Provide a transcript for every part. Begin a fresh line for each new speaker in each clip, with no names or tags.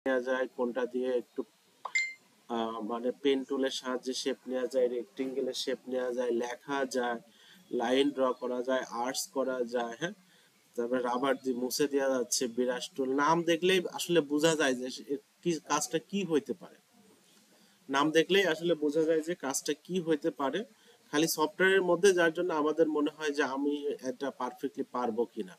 নেওয়া যায়, কোনটা দিয়ে একটু মানে পেন টুলের সাহায্যে শেপ নেওয়া যায়, রেক্টেঙ্গেলের শেপ নেওয়া যায়, লেখা যায়, লাইন ড্র করা যায়, আর্টস করা যায়, হ্যাঁ। তারপরে রাবার দিয়ে মুছে দেওয়া যাচ্ছে, বিরাশ টুল। নাম দেখলেই আসলে বোঝা যায় যে কি কাজটা কি হইতে পারে। নাম দেখলেই আসলে বোঝা যায় যে কাজটা কি হইতে পারে। খালি সফটওয়্যারের মধ্যে, যার জন্য আমাদের মনে হয় যে আমি এটা পারফেক্টলি পারবো কিনা।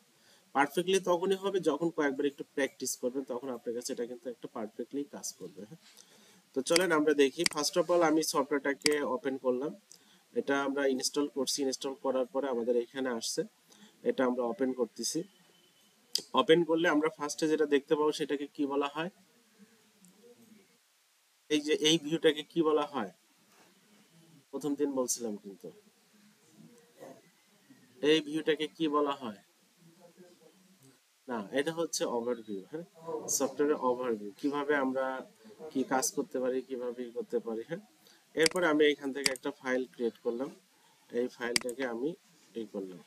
পারফেক্টলি তখনই হবে যখন কয়েকবার একটু প্র্যাকটিস করবেন, তখন আপনার কাছে এটা কিন্তু একটা পারফেক্টলি কাজ করবে, হ্যাঁ। তো চলেন আমরা দেখি। ফার্স্ট অফ অল আমি সফটওয়্যারটাকে ওপেন করলাম। এটা আমরা ইনস্টল করছি, ইনস্টল করার পরে আমাদের এখানে আসছে। এটা আমরা ওপেন করতেছি। ওপেন করলে আমরা ফার্স্টে যেটা দেখতে পাবো সেটাকে কি বলা হয়? এই যে এই ভিউটাকে কি বলা হয়? প্রথম দিন বলছিলাম কিন্তু। এই ভিউটাকে কি বলা হয়? না, এটা হচ্ছে ওভারভিউ, হ্যাঁ। সফটওয়্যারের ওভারভিউ, কিভাবে আমরা কি কাজ করতে পারি, কিভাবে কি করতে পারি, হ্যাঁ। এরপরে আমি এখান থেকে একটা ফাইল ক্রিয়েট করলাম। এই ফাইলটাকে আমি এই করলাম।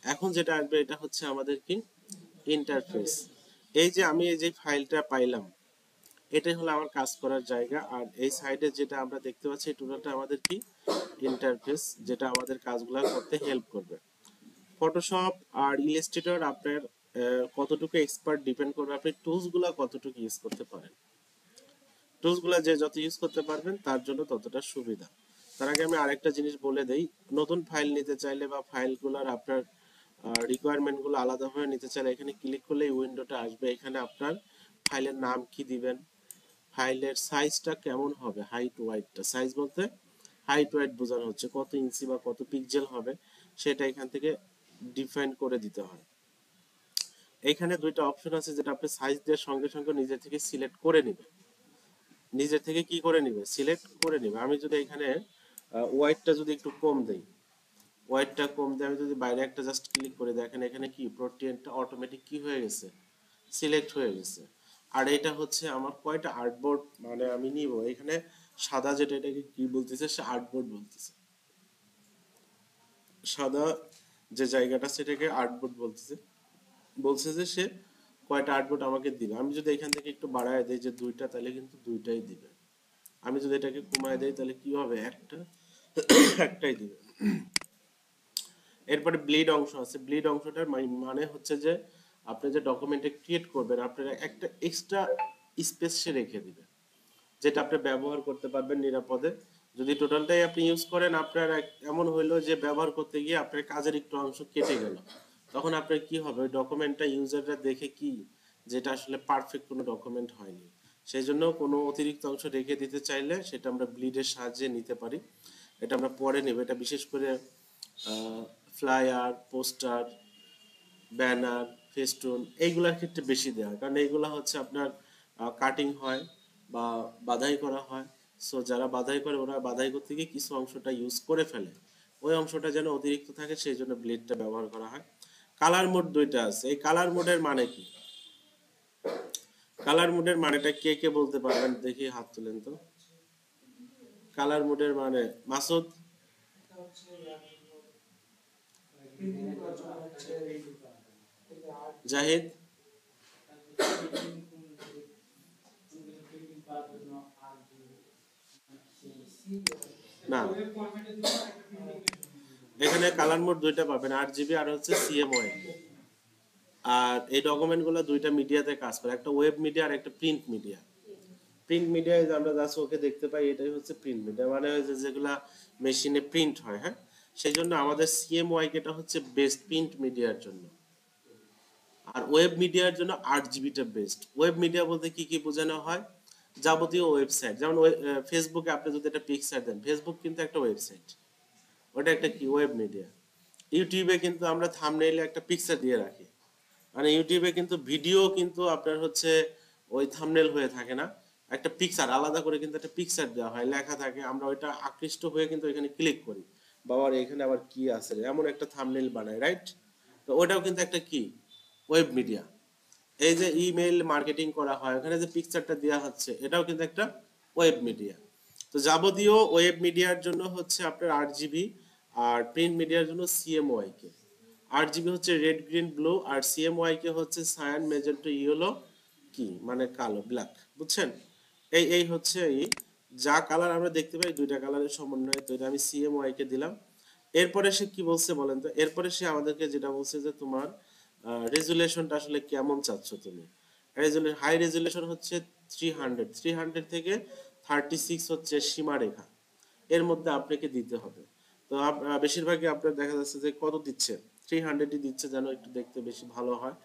এখন যেটা আসবে এটা হচ্ছে আমাদের কি ইন্টারফেস। এই যে আমি এই যে ফাইলটা পাইলাম, এটাই হলো আমার কাজ করার জায়গা। আর এই সাইডে যেটা আমরা দেখতে পাচ্ছি এই টোটালটা আমাদের কি ইন্টারফেস, যেটা আমাদের কাজগুলো করতে হেল্প করবে। ফটোশপ আর ইলাস্ট্রেটর আপনার কতটুকু এক্সপার্ট ডিপেন্ড করবে আপনি টুলস গুলা কতটুকু ইউজ করতে পারেন। টুলস গুলা যে যত ইউজ করতে পারবেন তার জন্য ততটা সুবিধা। তার আগে আমি আরেকটা জিনিস বলে দেই, নতুন ফাইল নিতে চাইলে বা ফাইলগুলোর আপনার রিকোয়ারমেন্ট গুলো আলাদাভাবে নিতে চাইলে এখানে ক্লিক করলে এই উইন্ডোটা আসবে। এখানে আপনার ফাইলের নাম কি দিবেন, ফাইলের সাইজটা কেমন হবে, হাইট ওয়াইডটা, সাইজ বলতে হাইট ওয়াইড বোঝানো হচ্ছে কত ইঞ্চি বা কত পিক্সেল হবে, সেটা এখান থেকে ডিফাইন করে দিতে হয়। এখানে দুইটা অপশন আছে যেটা আপনি সাইজ দেওয়ার সঙ্গে সঙ্গে নিজে থেকে সিলেক্ট করে নেবে। নিজে থেকে কি করে নিবে, সিলেক্ট করে নিবে। আমি যদি এখানে ওয়াইডটা যদি একটু কম দেই, ওয়াইডটা কম দিয়ে আমি যদি বাইরে একটা জাস্ট ক্লিক করে দেখেন এখানে কি প্রোটিনটা অটোমেটিক কি হয়ে গেছে, সিলেক্ট হয়ে গেছে। আর এটা হচ্ছে আমার কয়টা আর্টবোর্ড মানে আমি নিব এখানে, সাদা যেটা এটাকে কি বলতেছে, সে আর্টবোর্ড বলতেছে। সাদা যে জায়গাটা সেটাকে আর্টবোর্ড বলতেছে। বলছে যে সে কয়টা আউটপুট আমাকে দিবে। আমি যদি এখান থেকে একটু বাড়ায় দেই যে দুইটা, তাহলে কিন্তু দুইটাই দিবে। আমি যদি এটাকে কমায় দেই তাহলে কি হবে, একটা একটাই দিবে। এরপরে ব্লিড অংশ আছে। ব্লিড অংশটার মানে হচ্ছে যে আপনি যে ডকুমেন্টে ক্রিয়েট করবেন আপনার একটা এক্সট্রা স্পেস সে রেখে দিবে, যেটা আপনি ব্যবহার করতে পারবেন নিরাপদে। যদি টোটালটাই আপনি ইউজ করেন, আপনার এমন হইলো যে ব্যবহার করতে গিয়ে আপনার কাজের একটু অংশ কেটে গেল, তখন আপনার কি হবে, ওই ডকুমেন্টটা ইউজাররা দেখে কি যেটা আসলে পারফেক্ট কোনো ডকুমেন্ট হয়নি। সেই জন্য কোনো অতিরিক্ত অংশ রেখে দিতে চাইলে সেটা আমরা ব্লিডের সাহায্যে নিতে পারি। এটা আমরা পরে নেব। এটা বিশেষ করে ফ্লায়ার, পোস্টার, ব্যানার, ফেস্টুন এইগুলার ক্ষেত্রে বেশি দেওয়া হয়, কারণ এইগুলা হচ্ছে আপনার কাটিং হয় বা বাধাই করা হয়। সো যারা বাধাই করে ওরা বাধাই করতে গিয়ে কিছু অংশটা ইউজ করে ফেলে, ওই অংশটা যেন অতিরিক্ত থাকে সেই জন্য ব্লেডটা ব্যবহার করা হয়। কালার মোড দুইটা আছে। এই কালার মোডের মানে কি, কালার মোডের মানেটা কে কে বলতে পারবেন দেখি, হাত তুলেন তো। কালার মোডের মানে মাসুদ, জাহিদ, না, এখানে কালার মোড দুইটা পাবেন, 8 জিবি আর হচ্ছে সিএমওয়াই। আর এই ডকুমেন্ট গুলো দুইটা মিডিয়াতে কাজ করে, একটা ওয়েব মিডিয়া আর একটা প্রিন্ট মিডিয়া। প্রিন্ট মিডিয়ায় আমরা যা চোখে দেখতে পাই এটাই হচ্ছে প্রিন্ট মিডিয়া, মানে হচ্ছে যেগুলা মেশিনে প্রিন্ট হয়, হ্যাঁ। সেই জন্য আমাদের সিএমওয়াই এটা হচ্ছে বেস্ট প্রিন্ট মিডিয়ার জন্য। আর ওয়েব মিডিয়ার জন্য 8 জিবিটা বেস্ট। ওয়েব মিডিয়া বলতে কি কি বোঝানো হয়, যাবতীয় ওয়েবসাইট, যেমন ফেসবুকে আপনি যদি একটা পিকচার দেন, ফেসবুক কিন্তু একটা ওয়েবসাইট, ওটা একটা কি ওয়েব মিডিয়া। ইউটিউবে কিন্তু আমরা থাম্বনেইলে একটা পিকচার দিয়ে রাখি, মানে ইউটিউবে কিন্তু ভিডিও কিন্তু আপনার হচ্ছে ওই থাম্বনেল হয়ে থাকে না, একটা পিকচার আলাদা করে কিন্তু একটা পিকচার দেওয়া হয়, লেখা থাকে, আমরা ওইটা আকৃষ্ট হয়ে কিন্তু এখানে ক্লিক করি, বাবার এখানে আবার কি আছে রে, এমন একটা থাম্বনেল বানাই, রাইট। তো ওটাও কিন্তু একটা কি ওয়েব মিডিয়া। এই যে ইমেল মার্কেটিং করা হয় ওখানে যে পিকচারটা দেওয়া হচ্ছে এটাও কিন্তু একটা ওয়েব মিডিয়া। তো যাবতীয় ওয়েব মিডিয়ার জন্য হচ্ছে আপনার 8 জিবি, আর প্রিন্ট মিডিয়ার জন্য সিএমওয়াই কে 8 জিবি হচ্ছে রেড গ্রিন ব্লু, আর সিএমওয়াই কে হচ্ছে সায়ান মেজেন্টা ইয়েলো কি মানে কালো, ব্ল্যাক, বুঝছেন? এই হচ্ছে এই যা কালার আমরা দেখতে পাই দুইটা কালারের সমন্বয়ে, তো এটা আমি CMY কে দিলাম। এরপরে সে কি বলছে বলেন তো? এরপরে সে আমাদেরকে যেটা বলছে যে তোমার রেজুলেশনটা আসলে কেমন চাচ্ছ তুমি। হাই রেজুলেশন হচ্ছে 300 থেকে 36 হচ্ছে সীমারেখা, এর মধ্যে আপনাকে দিতে হবে। তো বেশিরভাগই আপনার দেখা যাচ্ছে যে কত দিচ্ছে, 300ই দিচ্ছে, যেন একটু দেখতে বেশি ভালো হয়।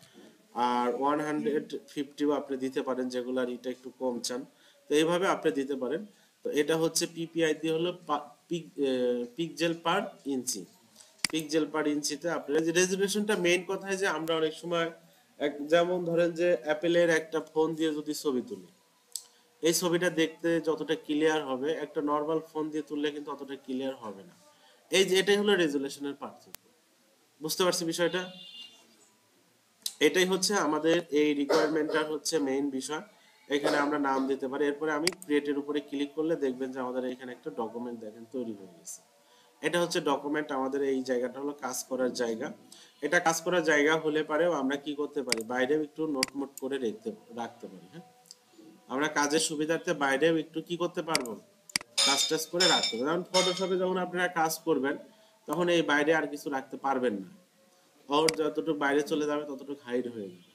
আর 150ও আপনি দিতে পারেন, যেগুলার এটা একটু কম চান, তো এইভাবে আপনি দিতে পারেন। তো এটা হচ্ছে পিপিআই দিয়ে হলো পিক্সেল পার ইঞ্চি। পিক্সেল পার ইঞ্চিতে আপনার যে রেজুলেশনটা, মেইন কথা যে আমরা অনেক সময় যেমন ধরেন যে অ্যাপেলের একটা ফোন দিয়ে যদি ছবি তুলি, এই ছবিটা দেখতে যতটা ক্লিয়ার হবে একটা নর্মাল ফোন দিয়ে তুললে কিন্তু অতটা ক্লিয়ার হবে না। এই যে এটাই হলো রেজুলেশনের পার্থক্য। বুঝতে পারছি বিষয়টা? এটাই হচ্ছে আমাদের এই রিকোয়ারমেন্টটার হচ্ছে মেইন বিষয়। এখানে আমরা নাম দিতে পারি। এরপরে আমি ক্রিয়েটের উপরে ক্লিক করলে দেখবেন যে আমাদের এখানে একটা ডকুমেন্ট দেখেন তৈরি হয়ে গেছে। এটা হচ্ছে ডকুমেন্ট, আমাদের এই জায়গাটা হলো কাজ করার জায়গা। এটা কাজ করার জায়গা হলে পারেও আমরা কি করতে পারি, বাইরেও একটু নোট করে রাখতে পারি। হ্যাঁ, আমরা কাজের সুবিধার্থে বাইরেও একটু কি করতে পারবো, কাজ টাজ করে রাখতে পারবো। যেমন ফটোশপে যখন আপনারা কাজ করবেন তখন এই বাইরে আর কিছু রাখতে পারবেন না, ওর যতটুকু বাইরে চলে যাবে ততটুকু হাইড হয়ে যাবে।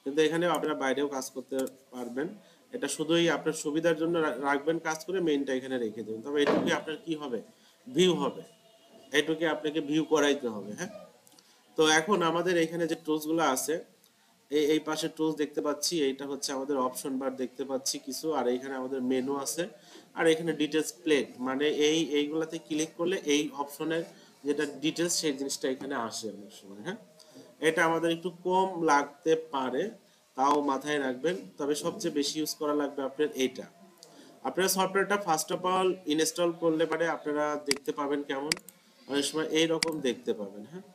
কিন্তু এখানে আপনারা বাইরেও কাজ করতে পারবেন। এটা শুধুই আপনার সুবিধার জন্য রাখবেন, কাজ করে মেইনটা এখানে রেখে দেবেন, তবে এটুকুই আপনার কি হবে, ভিউ হবে। এটুকুই আপনাকে ভিউ করাইতে হবে। হ্যাঁ, তো এখন আমাদের এখানে যে টুলস গুলো আছে, এই পাশে টুলস দেখতে পাচ্ছি, এইটা হচ্ছে আমাদের অপশন বার দেখতে পাচ্ছি কিছু, আর এখানে আমাদের মেনু আছে, আর এখানে ডিটেলস প্লেট, মানে এইগুলাতে ক্লিক করলে এই অপশনের যেটা ডিটেলস সেই জিনিসটা এখানে আসে অনেক সময়। হ্যাঁ, এটা আমাদের একটু কম লাগতে পারে, তাও মাথায় রাখবেন। তবে সবচেয়ে বেশি ইউজ করা লাগবে আপনার এইটা। আপনারা সফটওয়্যারটা ফার্স্ট অফ অল ইনস্টল করলে পারে আপনারা দেখতে পাবেন কেমন, অনেক সময় এইরকম দেখতে পাবেন। হ্যাঁ,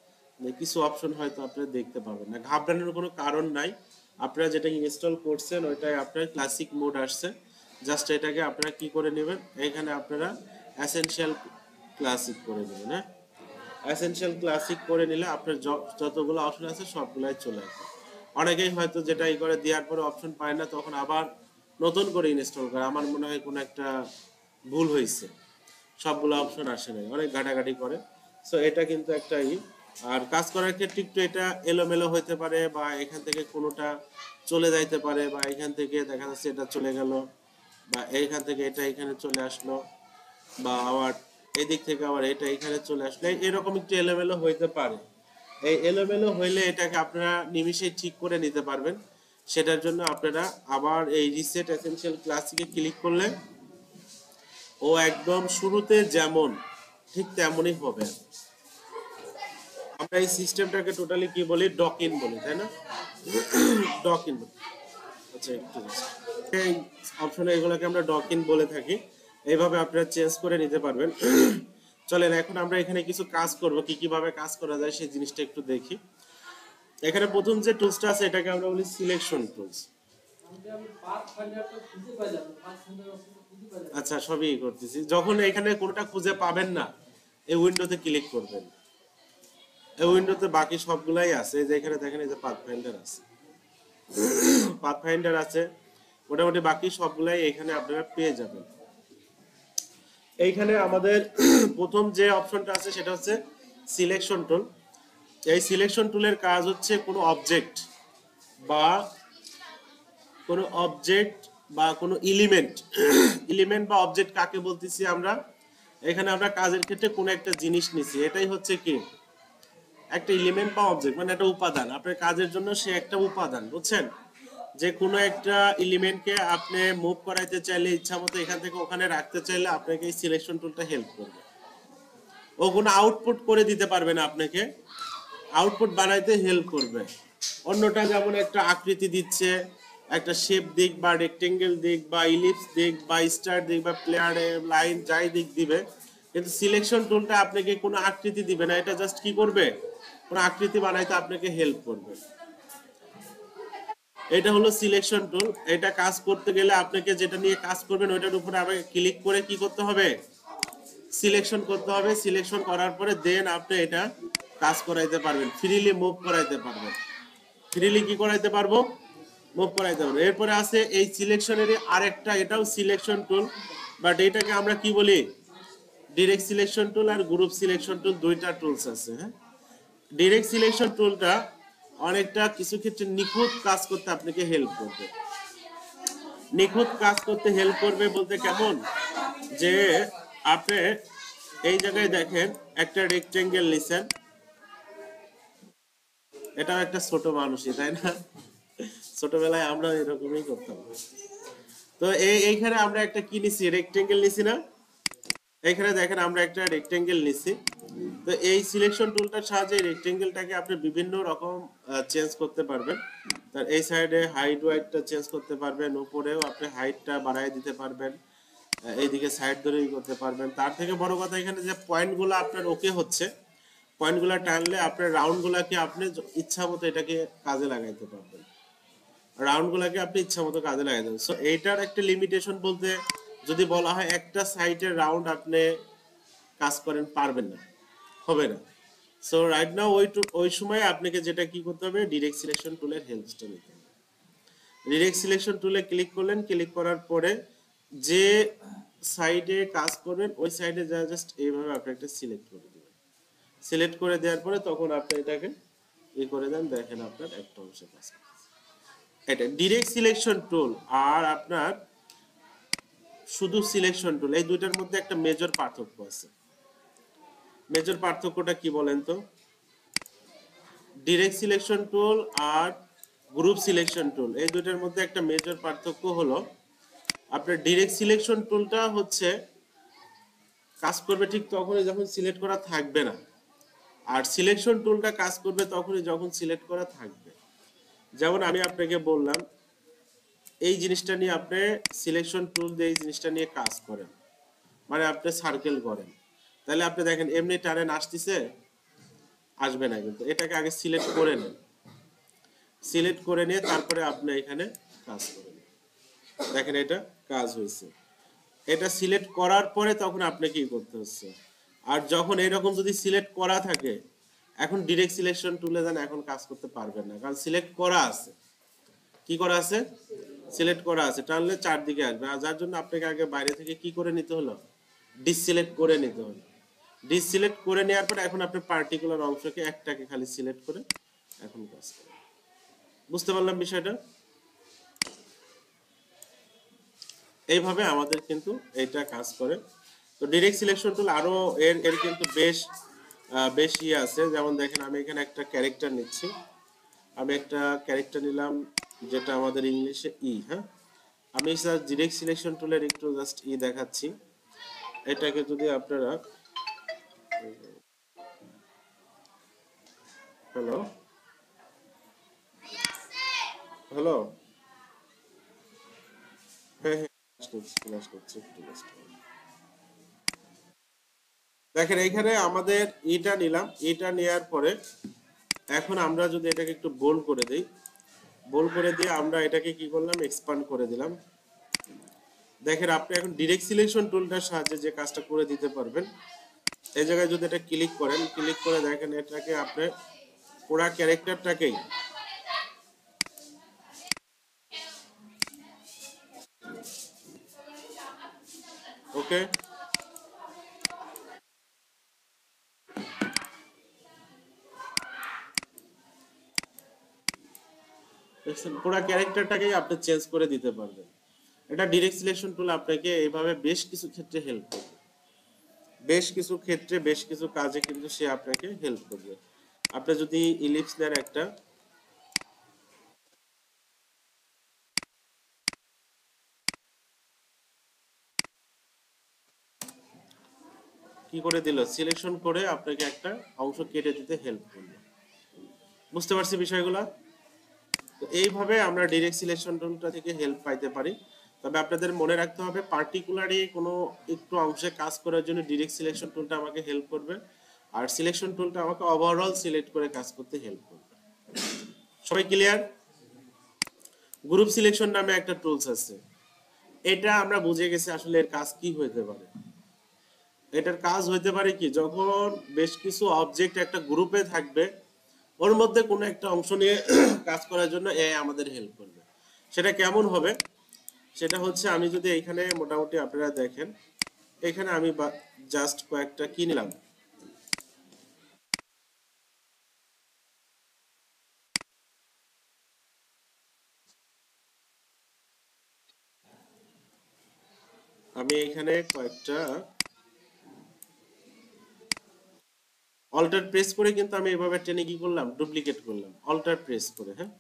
কিছু অপশন হয়তো আপনারা দেখতে পাবেন না, ঘাবড়ানোর কোনো কারণ নাই। আপনারা যেটা ইনস্টল করছেন ওইটাই আপনার ক্লাসিক মোড আসছে, জাস্ট এটাকে আপনারা কি করে নেবেন, এখানে আপনারা এসেনশিয়াল ক্লাসিক করে নেবেন। হ্যাঁ, এসেনশিয়াল ক্লাসিক করে নিলে আপনার যতগুলো অপশন আছে সবগুলাই চলে আসবে। অনেকেই হয়তো যেটা ই করে দেওয়ার পরে অপশন পায় না, তখন আবার নতুন করে ইনস্টল করে, আমার মনে হয় কোনো একটা ভুল হয়েছে, সবগুলো অপশন আসে নাই, অনেক ঘাটাঘাটি করে। সো এটা কিন্তু একটা আর কাজ করার ক্ষেত্রে একটু এটা এলোমেলো হইতে পারে, বা এখান থেকে কোনোটা চলে যাইতে পারে, বা এখান থেকে দেখা যাচ্ছে এটা চলে গেল, বা এইখান থেকে এটা এখানে চলে আসলো, বা আবার এদিক থেকে আবার এটা এখানে চলে আসলো, এরকম একটু এলোমেলো হইতে পারে। এই এলোমেলো হইলে এটাকে আপনারা নিমিষেই ঠিক করে নিতে পারবেন। সেটার জন্য আপনারা আবার এই রিসেট এসেনশিয়াল ক্লাসিকে ক্লিক করলে ও একদম শুরুতে যেমন ঠিক তেমনই হবে। আমরা এই সিস্টেমটাকে টোটালি কি বলি, ডক ইন বলি, তাই না? ডক ইন। আচ্ছা, একটু এই অপশনে এগুলোকে আমরা ডক ইন বলে থাকি। এইভাবে আপনারা চেঞ্জ করে নিতে পারবেন। চলেন এখন আমরা এখানে কিছু কাজ করব, কিভাবে কাজ করা যায় সেই জিনিসটা একটু দেখি। এখানে প্রথম যে টুলসটা আছে এটাকে আমরা বলি সিলেকশন টুলস। আচ্ছা, সবই করতেছি। যখন এখানে কোনটা খুঁজে পাবেন না, এই উইন্ডোতে ক্লিক করবেন। এই উইন্ডোতে বাকি সবগুলাই আছে, যে এখানে দেখেন এই যে পাথফাইন্ডার আছে, পাথফাইন্ডার আছে, মোটামুটি বাকি সবগুলাই এখানে আপনারা পেয়ে যাবেন। এইখানে আমাদের প্রথম যে অপশনটা আছে সেটা হচ্ছে সিলেকশন টুল। এই সিলেকশন টুলের কাজ হচ্ছে কোনো বা অবজেক্ট বা কোনো এলিমেন্ট বা অবজেক্ট কাকে বলতেছি আমরা, এখানে আমরা কাজের ক্ষেত্রে কোনো একটা জিনিস নিছি, এটাই হচ্ছে কি একটা এলিমেন্ট বা অবজেক্ট, মানে একটা উপাদান। আপনার কাজের জন্য সে একটা উপাদান, বুঝছেন? যে কোনো একটা এলিমেন্টকে আপনি মুভ করাইতে চাইলে, ইচ্ছা মতো এখান থেকে ওখানে রাখতে চাইলে আপনাকে এই সিলেকশন টুলটা হেল্প করবে। ও কোনো আউটপুট করে দিতে পারবে না, আপনাকে আউটপুট বানাইতে হেল্প করবে। অন্যটা যেমন একটা আকৃতি দিচ্ছে, একটা শেপ দিক বা রেক্টেঙ্গেল দিক বা ইলিপস দিক বা স্টার দিক বা প্লেয়ার লাইন যাই দিক দিবে, কিন্তু সিলেকশন টুলটা আপনাকে কোনো আকৃতি দিবে না, এটা জাস্ট কি করবে, কোনো আকৃতি বানাইতে আপনাকে হেল্প করবে। এটা হলো সিলেকশন টুল। এটা কাজ করতে গেলে আপনাকে যেটা নিয়ে কাজ করবেন ওইটার উপরে আবার ক্লিক করে কি করতে হবে, সিলেকশন করতে হবে। সিলেকশন করার পরে দেন আপনি এটা কাজ করাইতে পারবেন, ফ্রিলি মুভ করাইতে পারবেন। ফ্রিলি কি করাইতে পারবো, মুভ করাইতে পারবেন। এরপরে আছে এই সিলেকশনেরই আরেকটা, এটাও সিলেকশন টুল, বাট এটাকে আমরা কি বলি, ডিরেক্ট সিলেকশন টুল আর গ্রুপ সিলেকশন টুল, দুইটা টুলস আছে। হ্যাঁ, ডিরেক্ট সিলেকশন টুলটা অনেকটা কিছু ক্ষেত্রে নিখুঁত কাজ করতে আপনাকে হেল্প করবে। নিখুঁত কাজ করতে হেল্প করবে বলতে কেমন, যে আপনি এই জায়গায় দেখেন একটা রেক্টেঙ্গেল নিছেন, এটাও একটা ছোট মানুষই, তাই না? ছোটবেলায় আমরা এরকমই করতাম। তো এইখানে আমরা একটা কি নিছি, রেক্টেঙ্গেল নিছি না? এখানে দেখেন আমরা একটা রেক্টেঙ্গেল নিছি। তো এই সিলেকশন টুলটার সাহায্যে রেক্টেঙ্গেলটাকে আপনি বিভিন্ন রকম চেঞ্জ করতে পারবেন। তার এই সাইডে হাইট ওয়াইডটা চেঞ্জ করতে পারবেন, উপরেও আপনি হাইটটা বাড়ায় দিতে পারবেন, এইদিকে সাইড ধরেই করতে পারবেন। তার থেকে বড় কথা এখানে যে পয়েন্টগুলো আপনার ওকে হচ্ছে, পয়েন্টগুলো টানলে আপনার রাউন্ডগুলোকে আপনি ইচ্ছা মতো এটাকে কাজে লাগাইতে পারবেন, রাউন্ডগুলোকে আপনি ইচ্ছা মতো কাজে লাগাইতে পারবেন। সো এইটার একটা লিমিটেশন বলতে যদি বলা হয় একটা সাইডের রাউন্ড আপনি কাজ করেন পারবেন না, হবে না। সো রাইট নাও ওই সময় আপনাকে যেটা কি করতে হবে, ডিরেক্ট সিলেকশন টুলের হেল্পটা নিতে হবে। ডিরেক্ট সিলেকশন টুলে ক্লিক করলেন, ক্লিক করার পরে যে সাইডে কাজ করবেন ওই সাইডে যা জাস্ট এইভাবে আপনি একটা সিলেক্ট করে দিবেন। সিলেক্ট করে দেওয়ার পরে তখন আপনি এটাকে করে দেন, দেখেন আপনার একটা অংশে কাজ করছে। এটা ডিরেক্ট সিলেকশন টুল আর আপনার শুধু সিলেকশন টুল, এই দুইটার মধ্যে একটা মেজর পার্থক্য আছে। মেজর পার্থক্যটা কি বলেন তো? ডিরেক্ট সিলেকশন টুল আর গ্রুপ সিলেকশন টুল, এই দুইটার মধ্যে একটা মেজর পার্থক্য হলো, আপনার ডিরেক্ট সিলেকশন টুলটা হচ্ছে কাজ করবে ঠিক তখনই যখন সিলেক্ট করা থাকবে না, আর সিলেকশন টুলটা কাজ করবে তখনই যখন সিলেক্ট করা থাকবে। যেমন আমি আপনাকে বললাম এই জিনিসটা নিয়ে আপনি সিলেকশন টুল দিয়ে এই জিনিসটা নিয়ে কাজ করেন, মানে আপনি সার্কেল করেন, তাহলে আপনি দেখেন এমনি টারেন আসতেছে, আসবে না, কিন্তু এটাকে আগে সিলেক্ট করে নেন, সিলেক্ট করে নিয়ে তারপরে আপনি এখানে কাজ করেন, দেখেন এটা কাজ হয়েছে। এটা সিলেক্ট করার পরে তখন আপনি কি করতে হচ্ছে। আর যখন এরকম যদি সিলেক্ট করা থাকে, এখন ডিরেক্ট সিলেকশন টুলে যান, এখন কাজ করতে পারবেন না, কারণ সিলেক্ট করা আছে। কি করা আছে? সিলেক্ট করা আছে, টানলে চারদিকে আসবে, আর যার জন্য আপনাকে আগে বাইরে থেকে কি করে নিতে হলো, ডিসিলেক্ট করে নিতে হলো। ডিসিলেক্ট করে নেওয়ার পর এখন আপনি পার্টিকুলার অংশকে একটাকে খালি সিলেক্ট করে এখন কাজ করেন। বুঝতে পারলাম বিষয়টা? এইভাবে আমাদের কিন্তু এটা কাজ করে। তো ডিরেক্ট সিলেকশন টুল আরো এর কিন্তু বেশ ইয়ে আছে। যেমন দেখেন আমি এখানে একটা ক্যারেক্টার নিচ্ছি, আমি একটা ক্যারেক্টার নিলাম যেটা আমাদের ইংলিশে ই। হ্যাঁ, আমি ডিরেক্ট সিলেকশন টুলের একটু জাস্ট দেখাচ্ছি। এটাকে যদি আপনারা, হ্যালো হ্যালো, হ্যাঁ হ্যাঁ, ক্লাস করছি একটু just hold। দেখেন এইখানে আমাদের এটা নিলাম, এটা নেওয়ার পরে এখন আমরা যদি এটাকে একটু বোল্ড করে দেই, বোল্ড করে দিয়ে আমরা এটাকে কি করলাম, এক্সপান্ড করে দিলাম। দেখেন আপনি এখন ডিরেক্ট সিলেকশন টুলটার সাহায্যে যে কাজটা করে দিতে পারবেন, এই জায়গায় যদি এটা ক্লিক করেন, ক্লিক করে দেখেন এটাকে আপনি পুরা ক্যারেক্টারটাকেই ওকে, পুরা ক্যারেক্টারটাকেই আপনি চেঞ্জ করে দিতে পারবেন। এটা ডিরেক্ট সিলেকশন টুল আপনাকে এইভাবে বেশ কিছু ক্ষেত্রে হেল্প করবে, বেশ কিছু ক্ষেত্রে বেশ কিছু কাজে কিন্তু সে আপনাকে হেল্প করবে। আপনি যদি ইলিপস নেন একটা, কি করে দিল, সিলেকশন করে আপনাকে একটা অংশ কেটে দিতে হেল্প করবে। বুঝতে পারছি বিষয়গুলো? তো এইভাবে আমরা ডিরেক্ট সিলেকশন টুলটা থেকে হেল্প পাইতে পারি। তবে আপনাদের মনে রাখতে হবে পার্টিকুলারলি কোনো একটু অংশে কাজ করার জন্য ডিরেক্ট সিলেকশন টুলটা আমাকে হেল্প করবে, আর সিলেকশন টুলটা আমাকে ওভারঅল সিলেক্ট করে কাজ করতে হেল্প করবে। সবাই ক্লিয়ার? গ্রুপ সিলেকশন নামে একটা টুলস আছে, এটা আমরা বুঝে গেছি আসলে এর কাজ কি হইতে পারে। এটার কাজ হইতে পারে কি, যখন বেশ কিছু অবজেক্ট একটা গ্রুপে থাকবে, ওর মধ্যে কোনো একটা অংশ নিয়ে কাজ করার জন্য এ আমাদের হেল্প করবে। সেটা কেমন হবে? সেটা হচ্ছে আমি যদি এখানে মোটামুটি আপনারা দেখেন, এখানে আমি জাস্ট কয়েকটা কি নিলাম, আমি এখানে কয়েকটা অল্টার প্রেস করে কিন্তু আমি এভাবে টেনে কি করলাম, ডুপ্লিকেট করলাম অল্টার প্রেস করে, হ্যাঁ।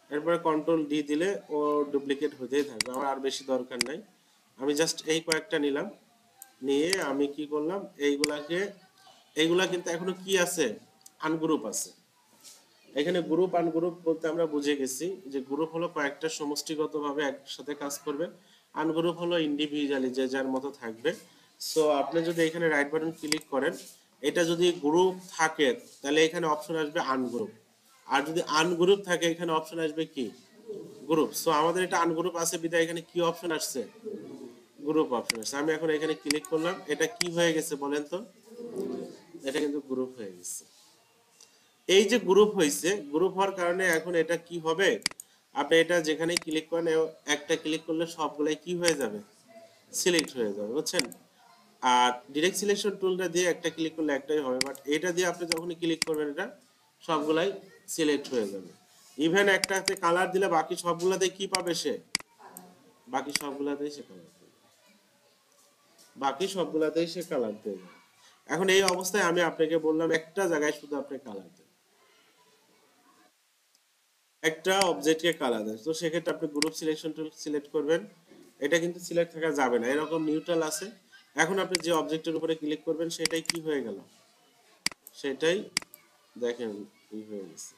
এরপরে কন্ট্রোল ডি দিলে ও ডুপ্লিকেট হতেই থাকবে, আমার আর বেশি দরকার নাই। আমি জাস্ট এই কয়েকটা নিলাম, নিয়ে আমি কি করলাম, এইগুলা কিন্তু এখনো কি আছে, আনগ্রুপ আছে। এখানে গ্রুপ আনগ্রুপ বলতে আমরা বুঝে গেছি যে গ্রুপ হলো কয়েকটা সমষ্টিগতভাবে একসাথে কাজ করবে, আনগ্রুপ হলো ইন্ডিভিজুয়ালি যে যার মতো থাকবে। সো আপনি যদি এখানে রাইট বাটন ক্লিক করেন, এটা যদি গ্রুপ থাকে তাহলে এখানে অপশন আসবে আনগ্রুপ, আর যদি আনগ্রুপ থাকে এখানে অপশন আসবে কি, গ্রুপ। সো আমাদের এটা আনগ্রুপ আছে বিধায় এখানে কি অপশন আসছে, গ্রুপ অপশন আসছে। আমি এখন এখানে ক্লিক করলাম, এটা কি হয়ে গেছে বলেন তো, এটা কিন্তু গ্রুপ হয়ে গেছে। এই যে গ্রুপ হয়েছে, গ্রুপ হওয়ার কারণে এখন এটা কি হবে, আপনি এটা যেখানে ক্লিক করেন একটা ক্লিক করলে সবগুলাই কি হয়ে যাবে, সিলেক্ট হয়ে যাবে, বুঝছেন। আর ডিরেক্ট সিলেকশন টুলটা দিয়ে একটা ক্লিক করলে একটাই হবে, বাট এটা দিয়ে আপনি যখনই ক্লিক করবেন এটা সবগুলাই সিলেক্ট হয়ে যাবে। ইভেন একটাতে কালার দিলে বাকি সবগুলাতে কি পাবে সে, বাকি সবগুলাতেই সে কালার পাবে, বাকি সবগুলাতেই সে কালার পেয়ে যাবে। এখন এই অবস্থায় আমি আপনাকে বললাম একটা জায়গায় শুধু আপনি কালার দেন, একটা অবজেক্টকে কালার দেয়, তো সেক্ষেত্রে আপনি গ্রুপ সিলেকশন টুল সিলেক্ট করবেন। এটা কিন্তু সিলেক্ট থাকা যাবে না, এরকম নিউট্রাল আছে। এখন আপনি যে অবজেক্টের উপরে ক্লিক করবেন সেটাই কি হয়ে গেল, সেটাই দেখেন কি হয়ে গেছে।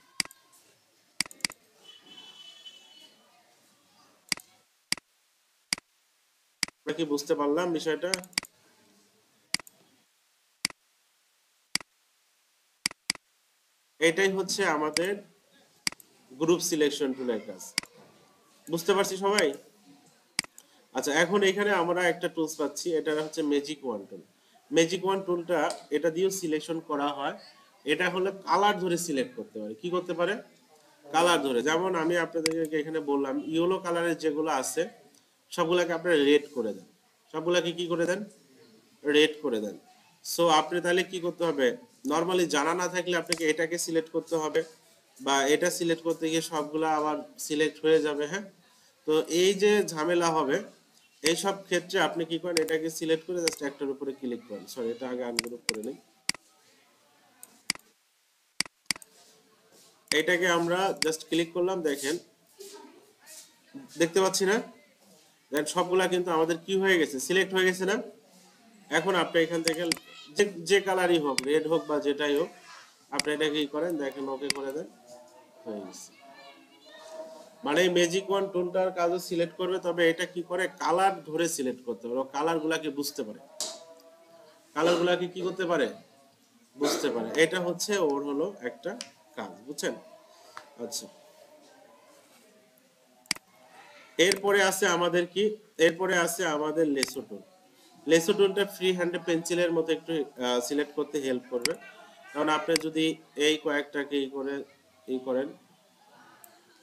আমরা কি বুঝতে পারলাম বিষয়টা? এটাই হচ্ছে আমাদের গ্রুপ সিলেকশন টুলের কাজ। বুঝতে পারছি সবাই? আচ্ছা, এখন এখানে আমরা একটা টুলস পাচ্ছি, এটা হচ্ছে ম্যাজিক ওয়ান টুল। ম্যাজিক ওয়ান টুলটা এটা দিয়েও সিলেকশন করা হয়। এটা হলো কালার ধরে সিলেক্ট করতে পারে, কি করতে পারে, কালার ধরে। যেমন আমি আপনাদেরকে এখানে বললাম ইয়েলো কালারের যেগুলো আছে সবগুলাকে আপনারা রেড করে দেন, সবগুলাকে কি করে দেন, রেড করে দেন। সো আপনি তাহলে কি করতে হবে, নর্মালি জানা না থাকলে আপনাকে এটাকে সিলেক্ট করতে হবে, বা এটা সিলেক্ট করতে গিয়ে সবগুলা আবার সিলেক্ট হয়ে যাবে, হ্যাঁ। তো এই যে ঝামেলা হবে, এই সব ক্ষেত্রে আপনি কি করেন, এটাকে সিলেক্ট করে জাস্ট একটার উপরে ক্লিক করেন, সরি এটা আগে আনগ্রুপ করে নিই। এটাকে আমরা জাস্ট ক্লিক করলাম, দেখেন দেখতে পাচ্ছি না, দেন সবগুলা কিন্তু আমাদের কি হয়ে গেছে, সিলেক্ট হয়ে গেছে না। এখন আপনি এখান থেকে যে যে কালারই হোক, রেড হোক বা যেটাই হোক, আপনি এটা কি করেন, দেখেন ওকে করে দেন, হয়ে গেছে। মানে এই ম্যাজিক ওয়ান টুলটার কাজও সিলেক্ট করবে, তবে এটা কি করে, কালার ধরে সিলেক্ট করতে পারে, কালার গুলাকে বুঝতে পারে, কালার গুলাকে কি করতে পারে, বুঝতে পারে। এটা হচ্ছে ওর হলো একটা কাজ, বুঝছেন। আচ্ছা, এরপরে আছে আমাদের কি, এরপরে আছে আমাদের লেসো টুল। লেসো টুলটা ফ্রি হ্যান্ডে পেন্সিলের মতো একটু সিলেক্ট করতে হেল্প করবে। কারণ আপনি যদি এই কয়েকটাকে ই করেন,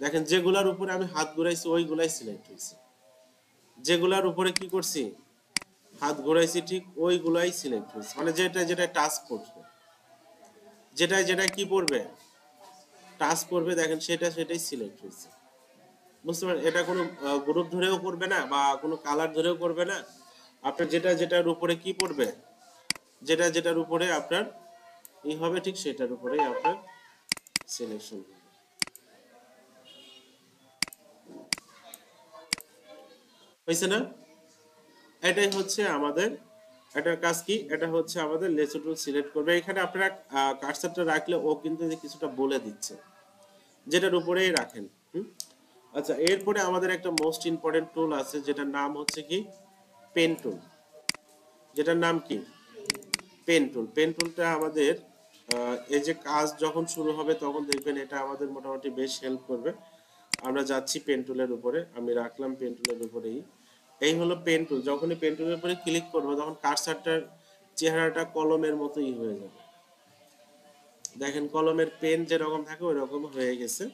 দেখেন যেগুলার উপরে আমি হাত ঘুরাইছি ওইগুলাই সিলেক্ট হয়েছে, যেগুলার উপরে কি করছি, হাত ঘুরাইছি ঠিক ওইগুলাই সিলেক্ট হয়েছে, মানে যেটা যেটা টাচ করবে, যেটা যেটা কি পড়বে, টাচ করবে, দেখেন সেটা সেটাই সিলেক্ট হয়েছে। বুঝতে পারেন, এটা কোনো গ্রুপ ধরেও করবে না বা কোনো কালার ধরেও করবে না, আপনার যেটা যেটার উপরে কি পড়বে, যেটা যেটার উপরে আপনার ই হবে ঠিক সেটার উপরেই আপনার সিলেকশন হবে। হয়েছে না? এটাই হচ্ছে আমাদের, এটার কাজ কি, এটা হচ্ছে আমাদের লেসো টুল সিলেক্ট করবে। এখানে আপনারা কার্সারটা রাখলে ও কিন্তু কিছুটা বলে দিচ্ছে, যেটার উপরেই রাখেন। হুম। আচ্ছা, এরপরে আমাদের একটা মোস্ট ইম্পর্টেন্ট টুল আছে যেটার নাম হচ্ছে কি, পেন টুল। যেটার নাম কি, পেন টুল। পেন টুলটা আমাদের এই যে কাজ যখন শুরু হবে তখন দেখবেন এটা আমাদের মোটামুটি বেশ হেল্প করবে। আমরা যাচ্ছি পেন টুলের উপরে, আমি রাখলাম পেন টুলের উপরেই। এই হলো পেন টুল, যখনই পেন টুলের উপরে ক্লিক করবো তখন কার্সারটার চেহারাটা কলমের মতোই হয়ে যাবে। দেখেন কলমের পেন যেরকম থাকে ওই রকম হয়ে গেছে।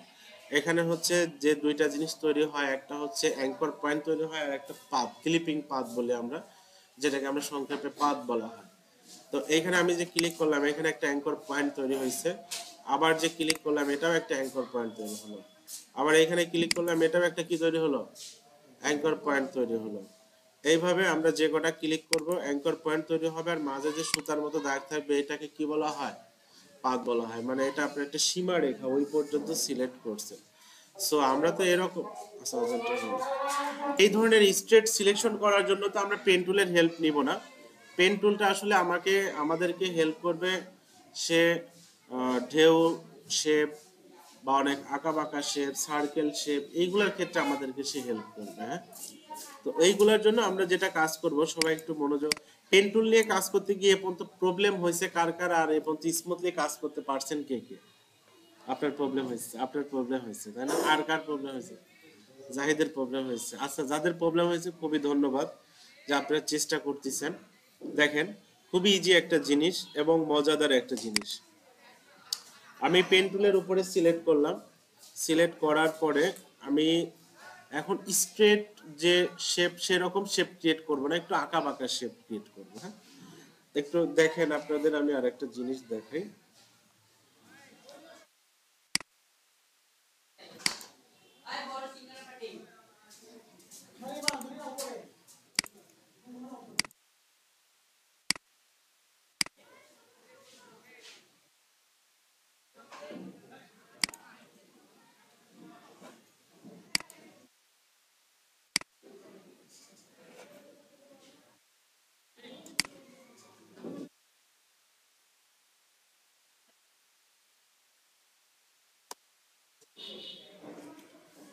এখানে হচ্ছে যে দুইটা জিনিস তৈরি হয়, একটা হচ্ছে অ্যাঙ্কর পয়েন্ট তৈরি হয় আর একটা পাথ, ক্লিপিং পাথ বলি আমরা, যেটাকে আমরা সংক্ষেপে পাথ বলা হয়। তো এইখানে আমি যে ক্লিক করলাম এখানে একটা অ্যাঙ্কর পয়েন্ট তৈরি হয়েছে, আবার যে ক্লিক করলাম এটাও একটা অ্যাঙ্কর পয়েন্ট তৈরি হলো, আবার এখানে ক্লিক করলাম এটাও একটা কি তৈরি হলো, অ্যাঙ্কর পয়েন্ট তৈরি হলো। এইভাবে আমরা যে কটা ক্লিক করব অ্যাঙ্কর পয়েন্ট তৈরি হবে, আর মাঝে যে সুতার মতো দাগ থাকবে এটাকে কি বলা হয়, পাথ বলা হয়। মানে এটা আপনার একটা সীমা রেখা ওই পর্যন্ত সিলেক্ট করছে। সো আমরা তো এরকম, আচ্ছা, এই ধরনের স্ট্রেট সিলেকশন করার জন্য তো আমরা পেন টুলের হেল্প নিব না। পেন টুলটা আসলে আমাদেরকে হেল্প করবে সে ঢেউ শেপ বা অনেক আঁকা বাঁকা শেপ, সার্কেল শেপ, এইগুলোর ক্ষেত্রে আমাদেরকে সে হেল্প করবে। হ্যাঁ, তো এইগুলোর জন্য আমরা যেটা কাজ করব, সবাই একটু মনোযোগ। পেন টুল নিয়ে কাজ করতে গিয়ে এ পর্যন্ত প্রবলেম হয়েছে কার কার, আর এ পর্যন্ত স্মুথলি কাজ করতে পারছেন কে কে? আপনার প্রবলেম হয়েছে, আপনার প্রবলেম হয়েছে তাই না? আর কার প্রবলেম হয়েছে? জাহিদের প্রবলেম হয়েছে। আচ্ছা, যাদের প্রবলেম হয়েছে খুবই ধন্যবাদ যে আপনারা চেষ্টা করতেছেন। দেখেন, খুবই ইজি একটা জিনিস এবং মজাদার একটা জিনিস। আমি পেন টুলের উপরে সিলেক্ট করলাম, সিলেক্ট করার পরে আমি এখন স্ট্রেট যে শেপ সেরকম শেপ ক্রিয়েট করব না, একটু আঁকা বাঁকা শেপ ক্রিয়েট করবো। হ্যাঁ, একটু দেখেন, আপনাদের আমি আর একটা জিনিস দেখাই।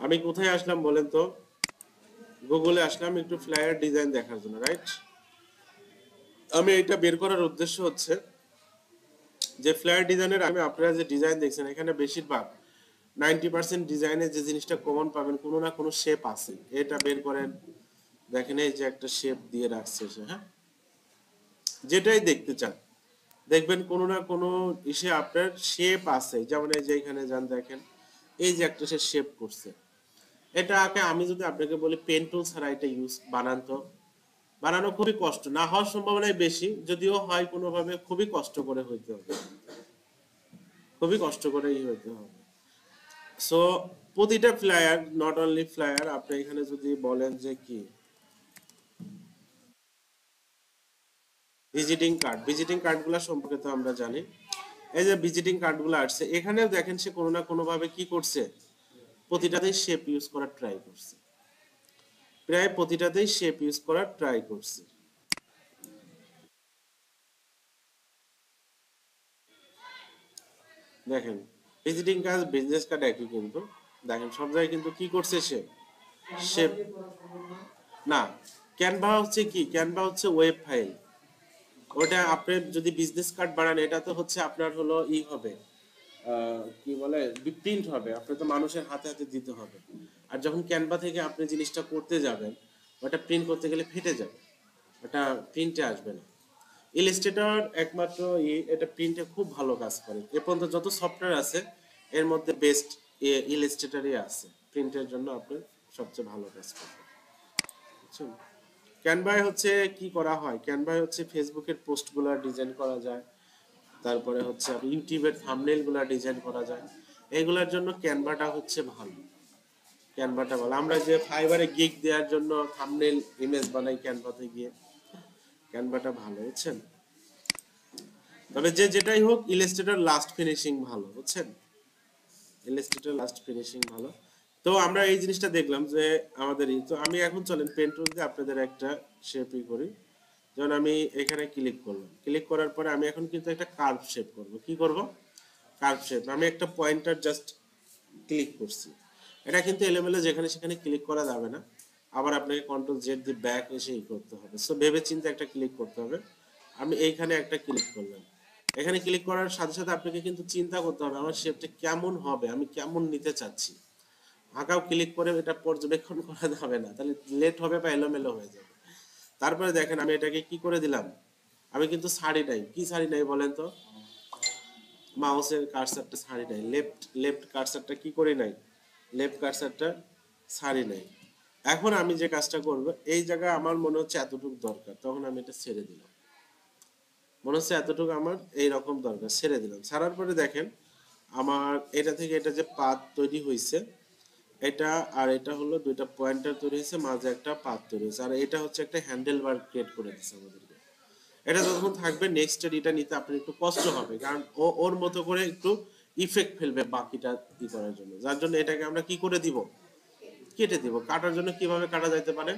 আমি কোথায় আসলাম বলেন তো? গুগলে আসলাম একটু ফ্লায়ার ডিজাইন দেখার জন্য, রাইট? আমি এটা বের করার উদ্দেশ্য হচ্ছে যে ফ্লায়ার ডিজাইনের আমি আপনারা যে ডিজাইন দেখছেন এখানে বেশিরভাগ 90% ডিজাইনে যে জিনিসটা কমন পাবেন কোনো না কোনো শেপ আছে। এটা বের করেন, দেখেন এই যে একটা শেপ দিয়ে রাখছে সে। হ্যাঁ, যেটাই দেখতে চান দেখবেন কোনো না কোনো ইসে আপনার শেপ আছে। যেমন এই যে এখানে যান, দেখেন এই যে একটা সে শেপ করছে। এটাকে আমি যদি আপনাকে বলি পেন টুল ছাড়া এটা ইউজ বানান তো, বানানো খুবই কষ্ট, না হওয়ার সম্ভাবনাই বেশি, যদিও হয় কোনোভাবে খুবই কষ্ট করে হইতে হবে, খুবই কষ্ট করেই হইতে হবে। সো প্রতিটা ফ্লায়ার, নট অনলি ফ্লায়ার, আপনি এখানে যদি বলেন যে কি ভিজিটিং কার্ড, ভিজিটিং কার্ডগুলো সম্পর্কে তো আমরা জানি। এই যে ভিজিটিং কার্ডগুলো আসছে এখানেও দেখেন সে কোনো না কোনো ভাবে কি করছে, প্রতিটাতেই শেপ ইউজ করার ট্রাই করছে, প্রায় প্রতিটাতেই শেপ ইউজ করার ট্রাই করছে। দেখেন, ভিজিটিং কার্ড বিজনেস কার্ড একই কিন্তু, দেখেন সব জায়গায় কিন্তু কি করছে সে শেপ। না, ক্যানভা হচ্ছে কি, ক্যানভা হচ্ছে ওয়েব ফাইল। ওটা আপনি যদি বিজনেস কার্ড বানান এটা তো হচ্ছে আপনার হলো ই হবে, কি বলে, প্রিন্ট হবে, আপনি তো মানুষের হাতে হাতে দিতে হবে। আর যখন ক্যানভা থেকে আপনি জিনিসটা করতে যাবেন ওটা প্রিন্ট করতে গেলে ফেটে যাবে, ওটা প্রিন্টে আসবে না। ইলাস্ট্রেটর একমাত্র এটা প্রিন্টে খুব ভালো কাজ করে। এ পর্যন্ত যত সফটওয়্যার আছে এর মধ্যে বেস্ট ইলাস্ট্রেটরই আছে, প্রিন্টের জন্য আপনি সবচেয়ে ভালো কাজ করবে, বুঝছেন? ক্যানভায় হচ্ছে কি করা হয়, ক্যানভায় হচ্ছে ফেসবুকের পোস্টগুলো ডিজাইন করা যায়, তারপরে হচ্ছে ইউটিউবের থাম্বনেল গুলা ডিজাইন করা যায়। এগুলোর জন্য ক্যানভাটা হচ্ছে ভালো, ক্যানভাটা ভালো। আমরা যে ফাইবারে গিগ দেওয়ার জন্য থাম্বনেল ইমেজ বানাই ক্যানভাতে গিয়ে, ক্যানভাটা ভালো, বুঝছেন? তবে যে যেটাই হোক ইলাস্ট্রেটর লাস্ট ফিনিশিং ভালো, বুঝছেন? ইলাস্ট্রেটর লাস্ট ফিনিশিং ভালো। তো আমরা এই জিনিসটা দেখলাম যে আমাদের তো আমি এখন চলেন পেন টুল দিয়ে আপনাদের একটা শেপই করি। যেমন আমি এখানে ক্লিক করলাম, ক্লিক করার পরে আমি এখন কিন্তু একটা কার্ভ শেপ করব। কি করব? Curve shape. আমি একটা পয়েন্টার জাস্ট ক্লিক করছি, এটা কিন্তু এলোমেলো যেখানে সেখানে ক্লিক করা যাবে না, আবার আপনাকে কন্ট্রোল জেড দিয়ে ব্যাক এসে ই করতে হবে। সো ভেবে চিন্তে একটা ক্লিক করতে হবে। আমি এইখানে একটা ক্লিক করলাম, এখানে ক্লিক করার সাথে সাথে আপনাকে কিন্তু চিন্তা করতে হবে আমার শেপটা কেমন হবে, আমি কেমন নিতে চাচ্ছি। আঁকাও ক্লিক করে এটা পর্যবেক্ষণ করা যাবে না, তাহলে লেট হবে বা এলোমেলো হয়ে যাবে। তারপরে দেখেন আমি এটাকে কি করে দিলাম, আমি কিন্তু ছাড়ি নাই। কি ছাড়ি নাই বলেন তো? মাউসের কার্সারটা ছাড়ি নাই, লেফট লেফট কার্সারটা কি করি নাই, লেফট কার্সারটা ছাড়ি নাই। এখন আমি যে কাজটা করব, এই জায়গায় আমার মনে হচ্ছে এতটুকু দরকার, তখন আমি এটা ছেড়ে দিলাম। মনে হচ্ছে এতটুকু আমার এই রকম দরকার, ছেড়ে দিলাম। ছাড়ার পরে দেখেন আমার এটা থেকে এটা যে পাত তৈরি হয়েছে, এটা আর এটা হলো দুইটা পয়েন্টার তৈরি হয়েছে, মাঝে একটা পাত তৈরি হয়েছে, আর এটা হচ্ছে একটা হ্যান্ডেল বার ক্রিয়েট করে দিচ্ছে আমাদেরকে। এটা যখন থাকবে নেক্সট এটা নিতে আপনার একটু কষ্ট হবে, কারণ ও ওর মতো করে একটু ইফেক্ট ফেলবে বাকিটা ই করার জন্য, যার জন্য এটাকে আমরা কি করে দিব, কেটে দিব। কাটার জন্য কিভাবে কাটা যাইতে পারে,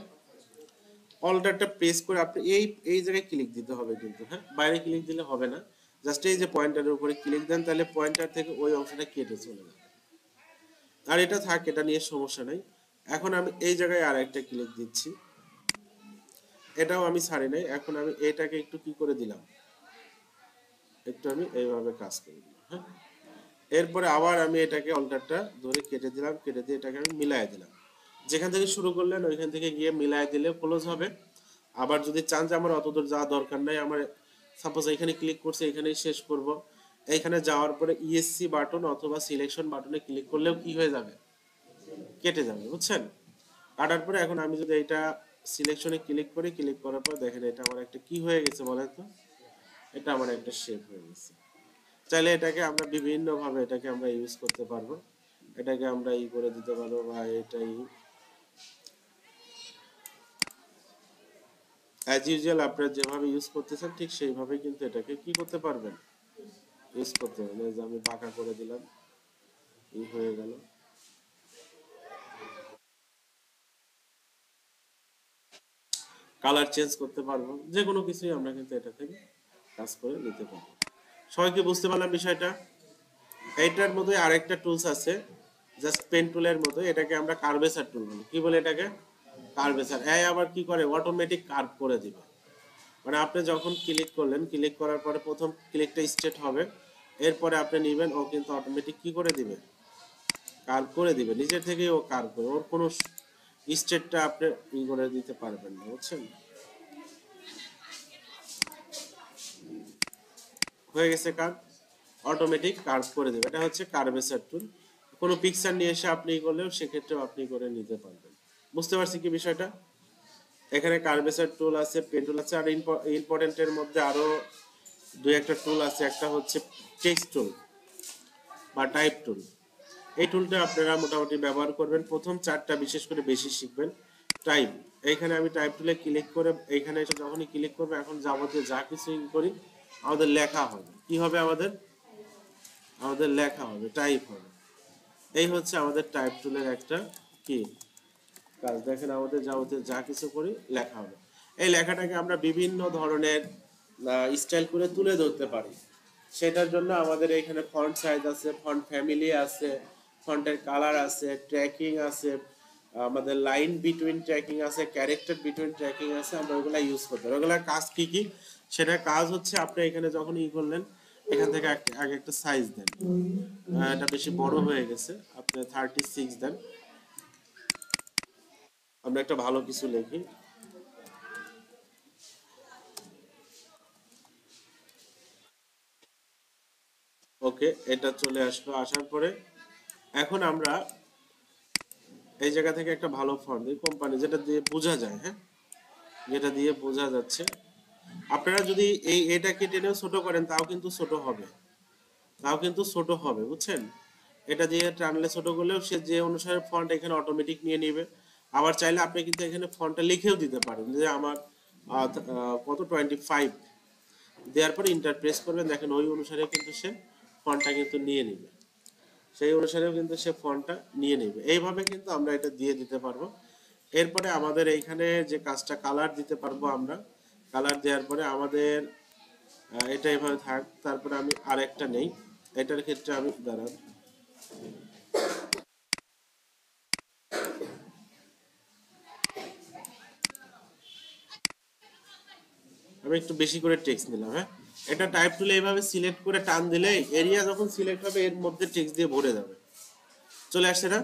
অল্টারটা প্রেস করে আপনি এই এই জায়গায় ক্লিক দিতে হবে কিন্তু, হ্যাঁ, বাইরে ক্লিক দিলে হবে না। জাস্ট এই যে পয়েন্টারের উপরে ক্লিক দেন, তাহলে পয়েন্টার থেকে ওই অংশটা কেটে চলে যাবে। আর এটা থাক, এটা নিয়ে সমস্যা নাই। এখন আমি এই জায়গায় আর একটা ক্লিক দিচ্ছি, এটাও আমি ছাড়ি নাই। এখন আমি এটাকে একটু কি করে দিলাম, একটু আমি এইভাবে কাজ করে দিলাম, হ্যাঁ। এরপরে আবার আমি এটাকে অল্টারটা ধরে কেটে দিলাম, কেটে দিয়ে এটাকে আমি মিলাই দিলাম। যেখান থেকে শুরু করলেন ওইখান থেকে গিয়ে মিলাই দিলে ক্লোজ হবে। আবার যদি চান যে আমার অতদূর যাওয়া দরকার নাই, আমার সাপোজ এখানে ক্লিক করছে, এখানেই শেষ করব, এইখানে যাওয়ার পরে ইএসসি বাটন অথবা সিলেকশন বাটনে ক্লিক করলেও কি হয়ে যাবে, কেটে যাবে, বুঝছেন। কাটার পরে এখন আমি যদি এটা সিলেকশনে ক্লিক করি, ক্লিক করার পর দেখেন এটা আমার একটা কি হয়ে গেছে বলেন তো, এটা আমার একটা শেপ হয়ে গেছে। চাইলে এটাকে আমরা বিভিন্ন ভাবে এটাকে আমরা ইউজ করতে পারবো। এটাকে আমরা ই করে দিতে পারবো, বা এটাই অ্যাজ ইউজুয়াল আপনারা যেভাবে ইউজ করতেছেন ঠিক সেইভাবে কিন্তু এটাকে কি করতে পারবেন, ইউজ করতে পারবেন। এই যে আমি বাঁকা করে দিলাম, ই হয়ে গেল। কালার চেঞ্জ করতে পারবো, যে কোনো কিছুই আমরা কিন্তু এটা থেকে কাজ করে নিতে পারবো। সবাই কি বুঝতে পারলাম বিষয়টা? এইটার মধ্যে আরেকটা টুলস আছে, জাস্ট পেন টুলের মতো, এটাকে আমরা কার্ভেচার টুল বলি। কি বলে এটাকে, কার্ভেচার। এই আবার কি করে, অটোমেটিক কার্ভ করে দিবে। মানে আপনি যখন ক্লিক করলেন, ক্লিক করার পরে প্রথম ক্লিকটা স্ট্রেট হবে, এরপরে আপনি নেবেন, ও কিন্তু অটোমেটিক কি করে দিবে, কার্ভ করে দিবে। নিজের থেকেই ও কার্ভ করে, ওর কোনো স্ট্রেটটা আপনি ই করে দিতে পারবেন না, বুঝছেন। হয়ে গেছে কার্ভ, অটোমেটিক কার্ভ করে দেবে। এটা হচ্ছে কার্ভেচার টুল। কোনো পিকচার নিয়ে এসে আপনি করলেও সেক্ষেত্রেও আপনি করে নিতে পারবেন। বুঝতে পারছি কি বিষয়টা? এখানে কার্ভেচার টুল আছে, পেন টুল আছে, আর ইম্পর্টেন্টের মধ্যে আরো দুই একটা টুল আছে। একটা হচ্ছে টেক্সট টুল বা টাইপ টুল। এই টুলটা আপনারা মোটামুটি ব্যবহার করবেন। প্রথম চারটা বিশেষ করে বেশি শিখবেন। টাইপ, এইখানে আমি টাইপ টুলে ক্লিক করে এইখানে এসে যখনই ক্লিক করবো, এখন যাবতীয় যা কিছু করি আমাদের লেখা হবে। কি হবে আমাদের, আমাদের লেখা হবে, টাইপ হবে। এই হচ্ছে আমাদের টাইপ টুলের একটা কি কাজ। দেখেন আমাদের যাবতীয় যা কিছু করি লেখা হবে। এই লেখাটাকে আমরা বিভিন্ন ধরনের স্টাইল করে তুলে ধরতে পারি। সেটার জন্য আমাদের এখানে ফন্ট সাইজ আছে, ফন্ট ফ্যামিলি আছে, ফন্টের কালার আছে, ট্র্যাকিং আছে, আমাদের লাইন বিটুইন ট্র্যাকিং আছে, ক্যারেক্টার বিটুইন ট্র্যাকিং আছে। আমরা ওগুলা ইউজ করতে পারি। ওগুলার কাজ কি কি, সেটার কাজ হচ্ছে আপনি এখানে যখন ই করলেন, এখান থেকে আগে একটা সাইজ দেন। এটা বেশি বড় হয়ে গেছে, আপনি 36 দেন। আমরা একটা ভালো কিছু লিখি, ওকে, এটা চলে আসলো। আসার পরে এখন আমরা এই জায়গা থেকে একটা ভালো ফন্ট দিই, কোম্পানি, যেটা দিয়ে বোঝা যায়, হ্যাঁ, যেটা দিয়ে বোঝা যাচ্ছে। আপনারা যদি এটাকে টেনেও ছোট করেন তাও কিন্তু ছোট হবে, তাও কিন্তু ছোট হবে, বুঝছেন। এটা দিয়ে টানলে ছোট করলেও সে যে অনুসারে ফন্ট এখানে অটোমেটিক নিয়ে নেবে। আবার চাইলে আপনি কিন্তু এখানে ফন্টটা লিখেও দিতে পারেন, যে আমার কত 25 দেওয়ার পরে ইন্টার প্রেস করবেন, দেখেন ওই অনুসারে কিন্তু সে ফন্টটা কিন্তু নিয়ে নেবে। সেই অনুসারেও কিন্তু সে ফন্টটা নিয়ে নেবে। এইভাবে কিন্তু আমরা এটা দিয়ে দিতে পারবো। এরপরে আমাদের এইখানে যে কাজটা, কালার দিতে পারবো আমরা। কালার দেওয়ার পরে আমাদের এটা এভাবে থাক। তারপরে আমি আরেকটা নেই, এটার ক্ষেত্রে আমি দাঁড়ান, আমি একটু বেশি করে টেক্সট নিলাম, হ্যাঁ। এটা টাইপ টুলে এইভাবে সিলেক্ট করে টান দিলে এরিয়া যখন সিলেক্ট হবে এর মধ্যে টেক্সট দিয়ে ভরে যাবে। চলে আসছে না,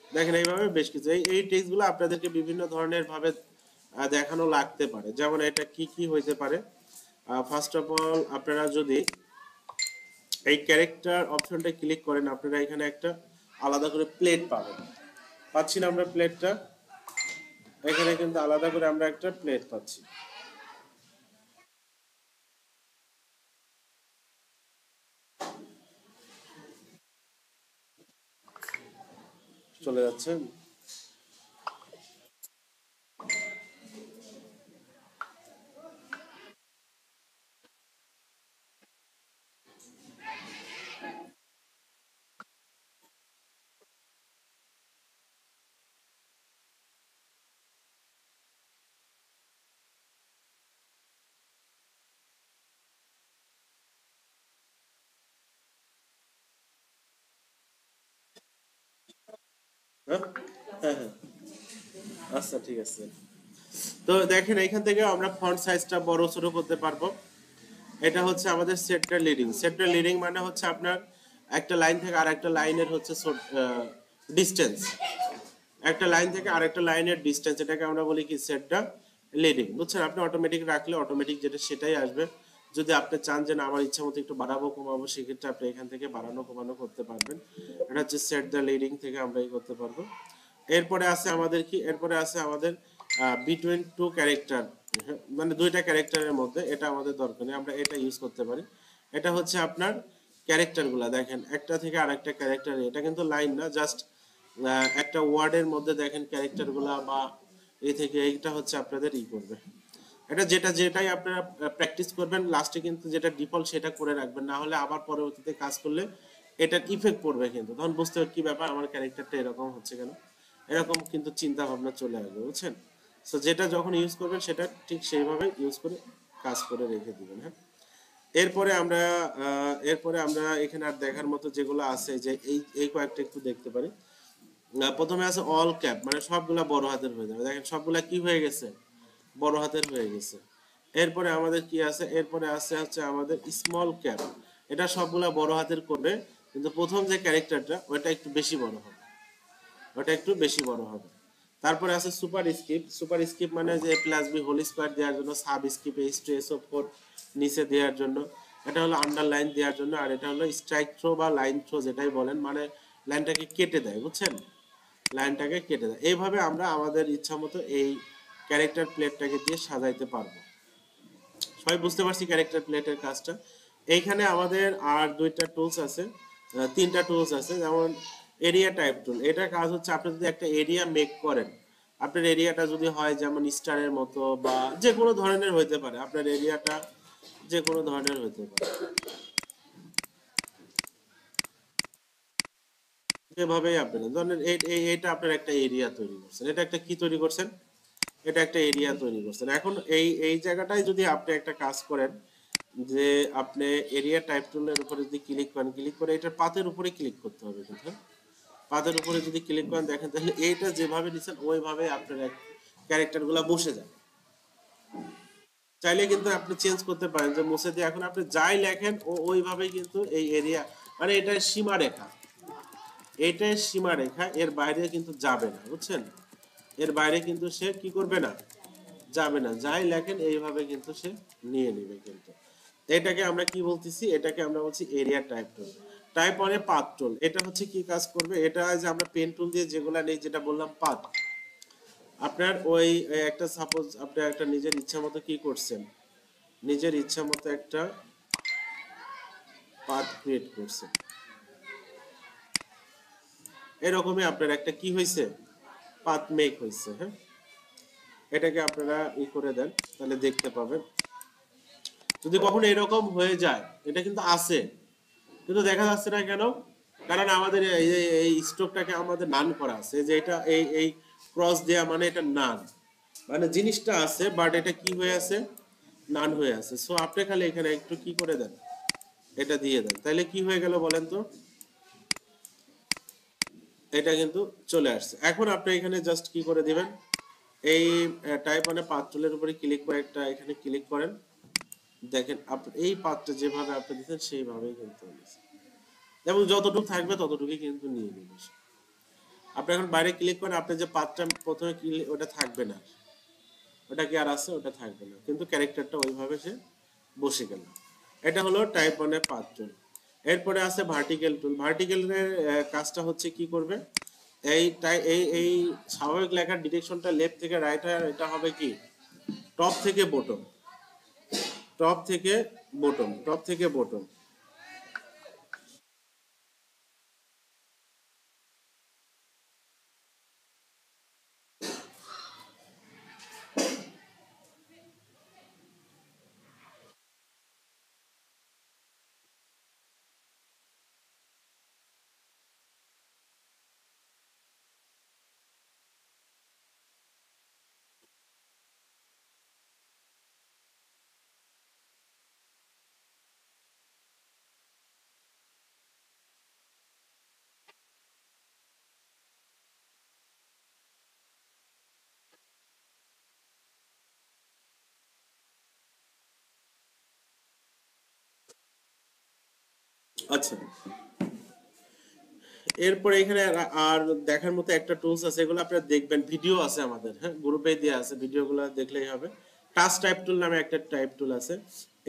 দেখেন এইভাবে বেশ কিছু এই টেক্সট গুলো আপনাদেরকে বিভিন্ন ধরনের ভাবে দেখানো লাগতে পারে। যেমন এটা কি কি হইতে পারে, ফার্স্ট অফ অল আপনারা যদি এই ক্যারেক্টার অপশনটা ক্লিক করেন, আপনারা এখানে একটা আলাদা করে প্লেট পাবেন। পাচ্ছি না আমরা প্লেটটা? এখানে কিন্তু আলাদা করে আমরা একটা প্লেট পাচ্ছি। চলে যাচ্ছে। হ্যাঁ, হ্যাঁ, হ্যাঁ। আচ্ছা, ঠিক আছে। তো দেখেন এখান থেকে আমরা ফন্ট সাইজটা বড় ছোট করতে পারবো। এটা হচ্ছে আমাদের সেন্টার লিডিং। সেন্টার লিডিং মানে হচ্ছে আপনার একটা লাইন থেকে আরেকটা লাইনের হচ্ছে ডিস্টেন্স। একটা লাইন থেকে আরেকটা লাইনের ডিস্টেন্স, এটাকে আমরা বলি কি সেন্টার লিডিং। বুঝছেন? আপনি অটোমেটিক রাখলে অটোমেটিক যেটা সেটাই আসবে। যদি আপনি চান যে না আমার ইচ্ছা মতো একটু বাড়াবো কমাবো, সেক্ষেত্রে আপনি এখান থেকে বাড়ানো কমানো করতে পারবেন। এটা হচ্ছে সেট দ্য লিডিং থেকে আমরা এই করতে পারবো। এরপরে আছে আমাদের কি, এরপরে আছে আমাদের বিটুইন টু ক্যারেক্টার, মানে দুইটা ক্যারেক্টারের মধ্যে, এটা আমাদের দরকার নেই, আমরা এটা ইউজ করতে পারি। এটা হচ্ছে আপনার ক্যারেক্টার গুলা দেখেন একটা থেকে আরেকটা ক্যারেক্টার, এটা কিন্তু লাইন না, জাস্ট একটা ওয়ার্ডের মধ্যে দেখেন ক্যারেক্টার গুলা বা এই থেকে এইটা হচ্ছে আপনাদের ই করবে। এটা যেটাই আপনারা প্র্যাকটিস করবেন লাস্টে কিন্তু যেটা ডিফল্ট সেটা করে রাখবেন, না হলে আবার পরবর্তীতে কাজ করলে এটার ইফেক্ট পড়বে, কিন্তু তখন বুঝতে হবে কি ব্যাপার আমার ক্যারেক্টারটা এরকম হচ্ছে কেন, এরকম কিন্তু চিন্তা ভাবনা চলে আসবে। বুঝছেন? সো যেটা যখন ইউজ করবেন সেটা ঠিক সেইভাবে ইউজ করে কাজ করে রেখে দিবেন। হ্যাঁ, এরপরে আমরা এখানে আর দেখার মতো যেগুলো আছে যে এই কয়েকটা একটু দেখতে পারি। প্রথমে আছে অল ক্যাপ, মানে সবগুলা বড় হাতের হয়ে যাবে। দেখেন সবগুলা কি হয়ে গেছে, বড় হাতের হয়ে গেছে। এরপরে আমাদের কি আছে, এরপরে আছে হচ্ছে আমাদের স্মল ক্যাপ, এটা সবগুলা বড় হাতের করবে, কিন্তু প্রথম যে ক্যারেক্টারটা ওটা একটু বেশি বড় হবে, ওটা একটু বেশি বড় হবে। তারপরে আছে সুপার স্কিপ। সুপার স্কিপ মানে যে প্লাস বি হোল স্কোয়ার দেওয়ার জন্য, সাব স্কিপ এই স্ট্রেস অফ ফোর নিচে দেওয়ার জন্য, এটা হলো আন্ডারলাইন দেওয়ার জন্য, আর এটা হলো স্ট্রাইক থ্রো বা লাইন থ্রো যেটাই বলেন, মানে লাইনটাকে কেটে দেয়। বুঝছেন? লাইনটাকে কেটে দেয়। এইভাবে আমরা আমাদের ইচ্ছা মতো এই ক্যারেক্টার প্লেটটাকে দিয়ে সাজাইতে পারবো। সবাই বুঝতে পারছি ক্যারেক্টার প্লেটের কাজটা। এইখানে আমাদের আর দুইটা টুলস আছে, তিনটা টুলস আছে, যেমন এরিয়া টাইপ টুল। এটার কাজ হচ্ছে আপনি যদি একটা এরিয়া মেক করেন, আপনার এরিয়াটা যদি হয় যেমন স্টারের মতো বা যে কোনো ধরনের হইতে পারে, আপনার এরিয়াটা যে কোনো ধরনের হইতে পারে, যেভাবেই আপনি ধরেন এইটা আপনার একটা এরিয়া তৈরি করছেন, এটা একটা কি তৈরি করছেন, এটা একটা এরিয়া তৈরি করছেন। এখন এই এই জায়গাটায় যদি আপনি একটা কাজ করেন যে আপনি এরিয়া টাইপ টুলের উপরে যদি ক্লিক করেন, ক্লিক করে এটার পাতের উপরে ক্লিক করতে হবে কিন্তু, হ্যাঁ? পাতের উপরে যদি ক্লিক করেন দেখেন তাহলে এইটা যেভাবে নিচ্ছেন ওইভাবে আপনার ক্যারেক্টার গুলা বসে যায়। চাইলে কিন্তু আপনি চেঞ্জ করতে পারেন যে মুছে দিয়ে এখন আপনি যাই লেখেন ও ওইভাবেই কিন্তু এই এরিয়া, মানে এটা সীমারেখা, এইটাই সীমারেখা, এর বাইরে কিন্তু যাবে না। বুঝছেন? এর বাইরে কিন্তু সে কি করবে না, যাবে না, যাই লেখেন এইভাবে কিন্তু সে নিয়ে নেবে কিন্তু। এটাকে আমরা কি বলতেছি, এটাকে আমরা বলছি এরিয়া টাইপ টুল। টাইপ মানে পাথ টুল, এটা হচ্ছে কি কাজ করবে, এটা যে আমরা পেন টুল দিয়ে যেগুলা নেই, যেটা বললাম পাথ, আপনার ওই একটা সাপোজ আপনি একটা নিজের ইচ্ছা মতো কি করছেন, নিজের ইচ্ছা মতো একটা পাথ ক্রিয়েট করছেন, এরকমই আপনার একটা কি হয়েছে, পাথ মেক হয়েছে। হ্যাঁ, এটাকে আপনারা ই করে দেন তাহলে দেখতে পাবেন। যদি কখনো এরকম হয়ে যায়, এটা কিন্তু আছে কিন্তু দেখা যাচ্ছে না কেন, কারণ আমাদের এই স্ট্রোকটাকে আমাদের নান করা আছে, যে এটা এই ক্রস দেয়া মানে এটা নান, মানে জিনিসটা আছে বাট এটা কি হয়ে আছে, নান হয়ে আছে। সো আপনি খালি এখানে একটু কি করে দেন, এটা দিয়ে দেন, তাহলে কি হয়ে গেল বলেন তো, এটা কিন্তু চলে আসছে। এখন আপনি এখানে জাস্ট কি করে দিবেন, এই টাইপ মানে পাথ টুলের উপরে ক্লিক করে একটা এখানে ক্লিক করেন, দেখেন আপনি এই পাথটা যেভাবে আপনি দিচ্ছেন সেইভাবেই কিন্তু হয়েছে। এবং যতটুকু থাকবে ততটুকুই কিন্তু নিয়ে নেবে সে। আপনি এখন বাইরে ক্লিক করেন, আপনি যে পাথটা প্রথমে ক্লিক ওটা থাকবে না, ওটা কি আর আছে, ওটা থাকবে না, কিন্তু ক্যারেক্টারটা ওইভাবে সে বসে গেল। এটা হলো টাইপ 1 এর পাথ টুল। এরপরে আছে ভার্টিক্যাল টুল। ভার্টিক্যালের কাজটা হচ্ছে কি করবে, এই স্বাভাবিক লেখার ডিরেকশনটা লেফট থেকে রাইট হয়, আর এটা হবে কি টপ থেকে বটম, টপ থেকে বটম, টপ থেকে বটম। আচ্ছা, এরপরে এখানে আর দেখার মতো একটা টুলস আছে, এগুলো আপনারা দেখবেন, ভিডিও আছে আমাদের, হ্যাঁ গ্রুপে দেওয়া আছে, ভিডিওগুলো দেখলেই হবে। টাচ টাইপ টুল নামে একটা টাইপ টুল আছে।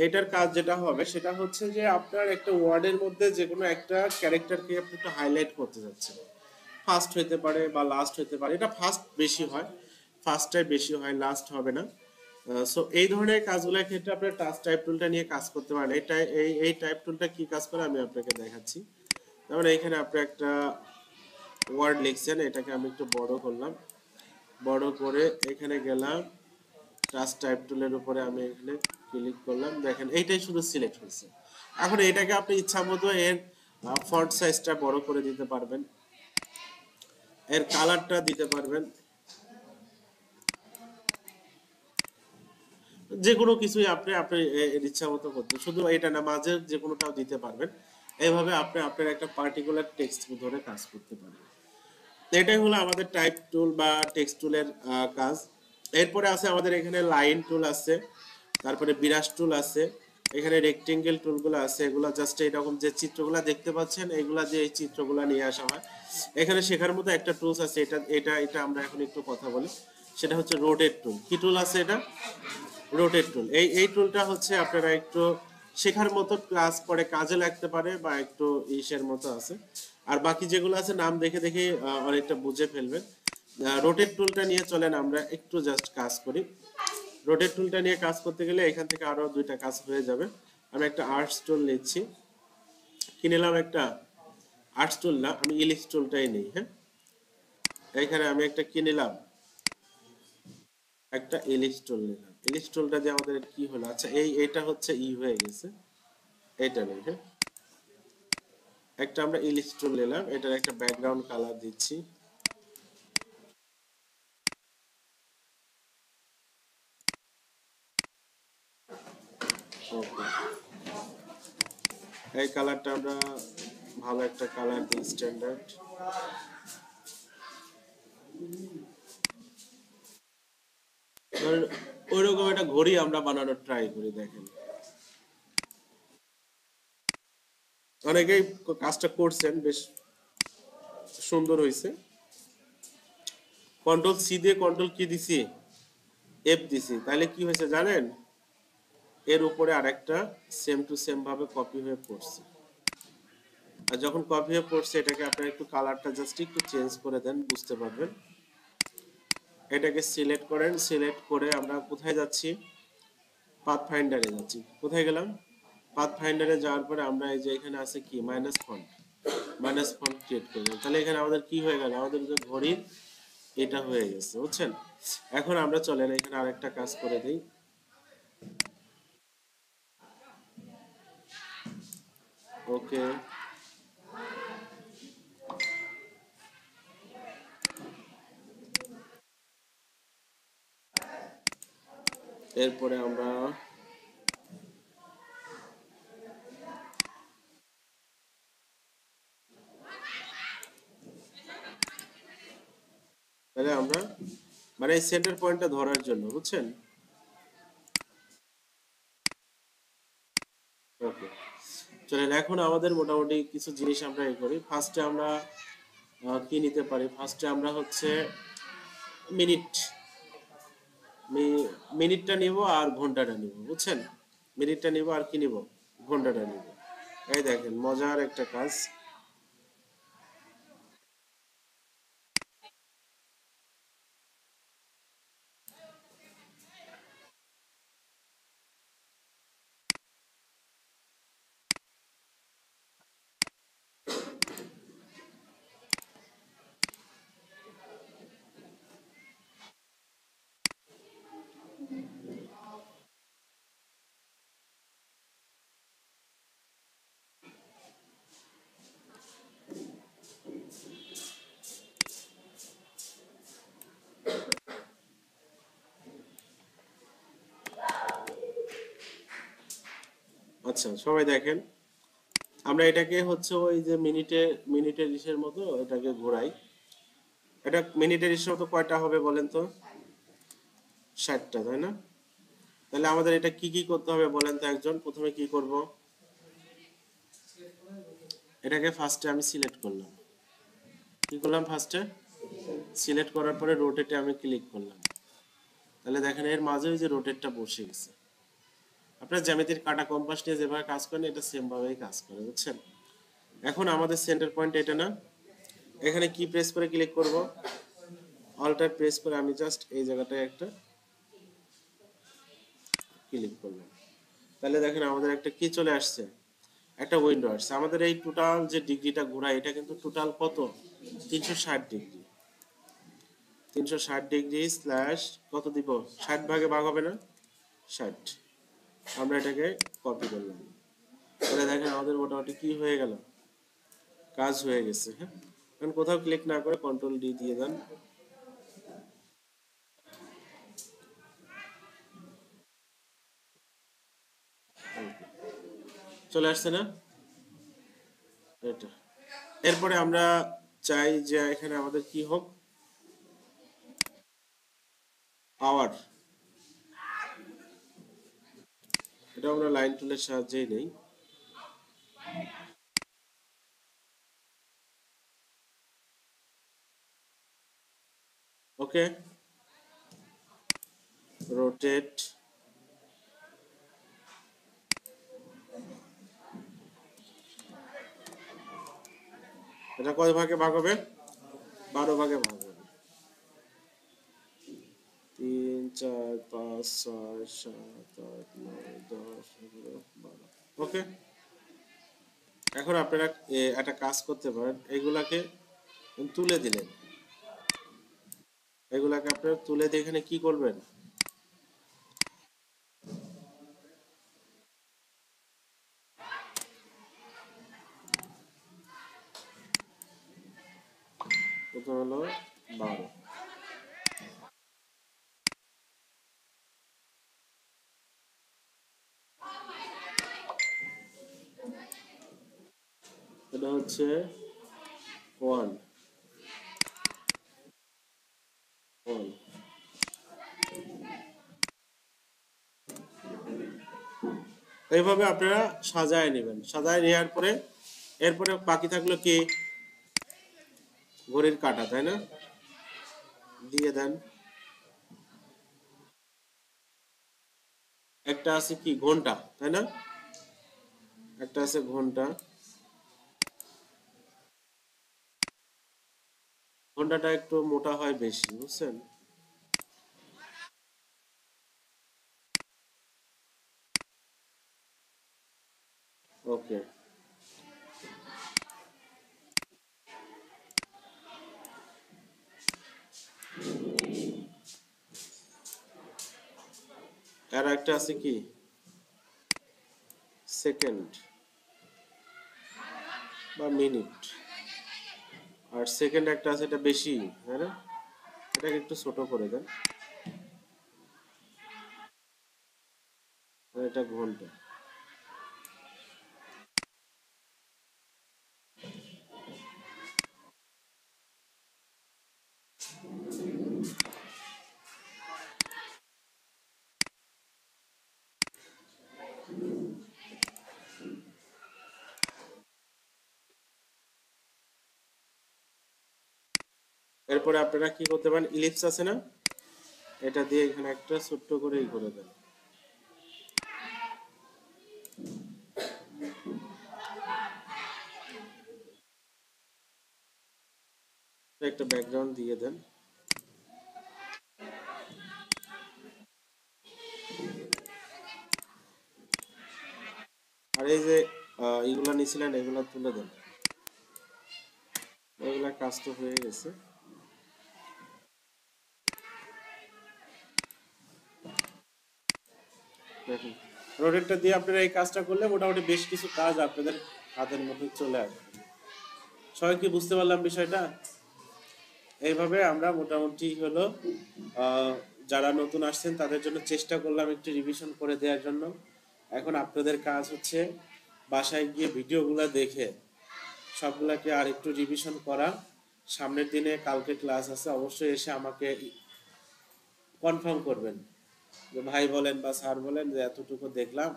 এটার কাজ যেটা হবে সেটা হচ্ছে যে আপনার একটা ওয়ার্ডের মধ্যে যে কোনো একটা ক্যারেক্টারকে আপনি একটু হাইলাইট করতে যাচ্ছেন, ফার্স্ট হইতে পারে বা লাস্ট হইতে পারে, এটা ফার্স্ট বেশি হয়, ফার্স্টটাই বেশি হয়, লাস্ট হবে না। সো এই ধরনের কাজগুলোর ক্ষেত্রে আপনি টাচ টাইপ টুলটা নিয়ে কাজ করতে পারেন। এই টাইপ টুলটা কি কাজ করে আমি আপনাকে দেখাচ্ছি। তারপরে এখানে আপনি একটা ওয়ার্ড লিখছেন, এটাকে আমি একটু বড় করলাম, বড় করে এখানে গেলাম, টাচ টাইপ টুলের উপরে আমি এখানে ক্লিক করলাম, দেখেন এইটাই শুধু সিলেক্ট হয়েছে। এখন এটাকে আপনি ইচ্ছা মতো এর ফন্ট সাইজটা বড় করে দিতে পারবেন, এর কালারটা দিতে পারবেন, যে কোনো কিছুই আপনি আপনি এর ইচ্ছা মতো করতে, শুধু এটা না, মাঝে যে কোনোটাও দিতে পারবেন। এইভাবে আপনি আপনার একটা পার্টিকুলার টেক্সট ধরে কাজ করতে পারবেন। এটাই হলো আমাদের টাইপ টুল বা টেক্সট টুলের কাজ। এরপরে আছে আমাদের এখানে লাইন টুল আছে, তারপরে বিরাস টুল আছে, এখানে রেক্টেঙ্গেল টুলগুলো আছে, এগুলো জাস্ট এরকম যে চিত্রগুলো দেখতে পাচ্ছেন এগুলা দিয়ে এই চিত্রগুলো নিয়ে আসা হয়। এখানে শেখার মতো একটা টুলস আছে, এটা এটা এটা আমরা এখন একটু কথা বলি, সেটা হচ্ছে রোটেট টুল। কি টুল আছে এটা? রোটেট টুল। এই টুলটা হচ্ছে আপনারা একটু শেখার মতো, ক্লাস পরে কাজে লাগতে পারে বা একটু ইসের মতো আছে। আর বাকি যেগুলো আছে নাম দেখে দেখে অনেকটা বুঝে ফেলবেন। রোটেট টুলটা নিয়ে চলেন আমরা একটু জাস্ট কাজ করি। রোটেট টুলটা নিয়ে কাজ করতে গেলে এখান থেকে আরো দুইটা কাজ হয়ে যাবে। আমি একটা আর্টস টুল নিচ্ছি, কি নিলাম, একটা আর্টস টুল না, আমি ইলিশ টুলটাই নেই, হ্যাঁ। এখানে আমি একটা কি নিলাম, একটা ইলিশ টুল নিলাম। ইলিশ টুলটা দিয়ে আমাদের কি হলো, আচ্ছা এটা হচ্ছে হয়ে গেছে, এটা নেই, হ্যাঁ। একটা আমরা ইলিশ টুল নিলাম, এটার একটা ব্যাকগ্রাউন্ড কালার দিচ্ছি। ওকে, এই কালারটা আমরা ভালো একটা কালার দিই, স্ট্যান্ডার্ড। ধরেন ওইরকম একটা ঘড়ি আমরা বানানোর ট্রাই করি, দেখেন অনেকেই কাজটা করছেন, বেশ সুন্দর হয়েছে। কন্ট্রোল সি দিয়ে কন্ট্রোল কি দিছি, এফ দিছি, তাহলে কি হয়েছে জানেন, এর উপরে আরেকটা সেম টু সেম ভাবে কপি হয়ে পড়ছে। আর যখন কপি হয়ে পড়ছে এটাকে আপনারা একটু কালারটা জাস্ট একটু চেঞ্জ করে দেন, বুঝতে পারবেন। এটাকে সিলেক্ট করেন, সিলেক্ট করে আমরা কোথায় যাচ্ছি, পাথ ফাইন্ডারে যাচ্ছি। কোথায় গেলাম, পাথ ফাইন্ডারে যাওয়ার পরে আমরা এই যে এখানে আছে কি মাইনাস ফন্ট ক্রিয়েট করলাম, তাহলে এখানে আমাদের কি হয়ে গেল, আমাদের যে ঘড়ির এটা হয়ে গেছে, বুঝছেন। এখন আমরা চলেন এখানে আরেকটা কাজ করে দিই। ওকে, এরপরে আমরা তাহলে আমরা মানে এই সেন্টার পয়েন্টটা ধরার জন্য, বুঝছেন। ওকে, চলেন এখন আমাদের মোটামুটি কিছু জিনিস আমরা এই করি। ফার্স্টে আমরা কি নিতে পারি, ফার্স্টে আমরা হচ্ছে মিনিট, মিনিটটা নিব আর ঘন্টাটা নিব, বুঝছেন। মিনিটটা নিব আর কি নিব, ঘন্টাটা নিব। এই দেখেন মজার একটা কাজ। আচ্ছা সবাই দেখেন, আমরা এটাকে হচ্ছে ওই যে মিনিটের ইসের মতো এটাকে ঘোরাই। এটা মিনিটের ইসের মতো কয়টা হবে বলেন তো? 60টা, তাই না? তাহলে আমাদের এটা কি কি করতে হবে বলেন তো একজন? প্রথমে কি করব? এটাকে ফার্স্টে আমি সিলেক্ট করলাম। কি করলাম ফার্স্টে? সিলেক্ট করার পরে রোটেটে আমি ক্লিক করলাম। তাহলে দেখেন এর মাঝে ওই যে রোটেটটা বসে গেছে। আপনার জ্যামিতির কাঁটা কম্পাস নিয়ে যেভাবে কাজ করেন এটা সেম ভাবেই কাজ করে, বুঝছেন? এখন আমাদের সেন্টার পয়েন্ট এটা না? এখানে কি প্রেস করে ক্লিক করব? অল্টার প্রেস করে আমি জাস্ট এই জায়গাটায় একটা ক্লিক করলাম। তাহলে দেখেন আমাদের একটা কি চলে আসছে, একটা উইন্ডো আসছে। আমাদের এই টোটাল যে ডিগ্রিটা ঘোরায় এটা কিন্তু টোটাল কত? 360 ডিগ্রি। 360 ডিগ্রি স্ল্যাশ কত দিব? 60 ভাগে ভাগ হবে না? 60। আমরা এটাকে কপি করলাম। তাহলে দেখেন আমাদের মোটামুটি কি হয়ে গেল, কাজ হয়ে গেছে। হ্যাঁ, এখন কোথাও ক্লিক না করে কন্ট্রোল ডি দিয়ে দেন। চলে আসছে না এটা? এরপরে আমরা চাই যে এখানে আমাদের কি হোক, পাওয়ার। এটা আমরা লাইন টুলের সাহায্যেই নেই। ওকে, রোটেট। এটা কয় ভাগে ভাগ হবে? 12 ভাগে ভাগ হবে। 3 4 5 6 7 8 9 10 11 12। ওকে, এখন আপনারা একটা কাজ করতে পারেন, এগুলাকে তুলে দিলেন। এগুলাকে আপনারা তুলে দিয়ে এখানে কি করবেন? প্রথম হলো 12। এটা হচ্ছে 1 1। এইভাবে আপনারা সাজায় নেবেন। সাজায় নেওয়ার পরে এরপরে বাকি থাকলো কি? ঘড়ির কাঁটা, তাই না? দিয়ে দেন। একটা আছে কি ঘন্টা, তাই না? একটা আছে ঘন্টা। ঘন্টাটা একটু মোটা হয় বেশি, বুঝছেন? ওকে, আর একটা আছে কি সেকেন্ড বা মিনিট। আর সেকেন্ড একটা আছে, এটা বেশি, তাই না? এটাকে একটু ছোট করে দেন। আর এটা ঘন্টা। এরপরে আপনারা কি করতে পারেন, ইলিপস আছে না? এটা দিয়ে এখানে একটা ছোট্ট করে করে দেন। একটা ব্যাকগ্রাউন্ড দিয়ে দেন। আর এই যে এগুলা নিছিলেন এগুলা তুলে দেন। এগুলা কাজ তো হয়ে গেছে। দেখুন, রোটেটটা দিয়ে আপনারা এই কাজটা করলে মোটামুটি বেশ কিছু কাজ আপনাদের হাতের মধ্যে চলে আসবে। সবাই কি বুঝতে পারলাম বিষয়টা? এইভাবে আমরা মোটামুটি হলো আহ, যারা নতুন আসছেন তাদের জন্য চেষ্টা করলাম একটু রিভিশন করে দেওয়ার জন্য। এখন আপনাদের কাজ হচ্ছে বাসায় গিয়ে ভিডিওগুলো দেখে সবগুলাকে আর একটু রিভিশন করা। সামনের দিনে কালকে ক্লাস আছে, অবশ্যই এসে আমাকে কনফার্ম করবেন যে ভাই বলেন বা স্যার বলেন যে এতটুকু দেখলাম,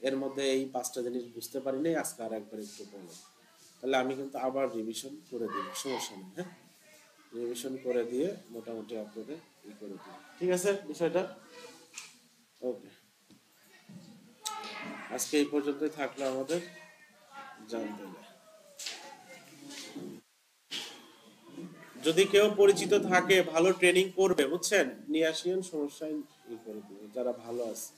এর মধ্যে এই 5টা জিনিস বুঝতে পারিনি, আজকে আর একবার একটু বলো। তাহলে আমি কিন্তু আবার রিভিশন করে দিব, সমস্যা নেই। হ্যাঁ, রিভিশন করে দিয়ে মোটামুটি আপনাদের করে দিব। ঠিক আছে বিষয়টা? ওকে, আজকে এই পর্যন্তই থাকলো আমাদের জানতে হবে। যদি কেউ পরিচিত থাকে ভালো ট্রেনিং করবে বুঝছেন, নিয়ে আসিয়েন, সমস্যায় ই করে দিবে যারা ভালো আছে।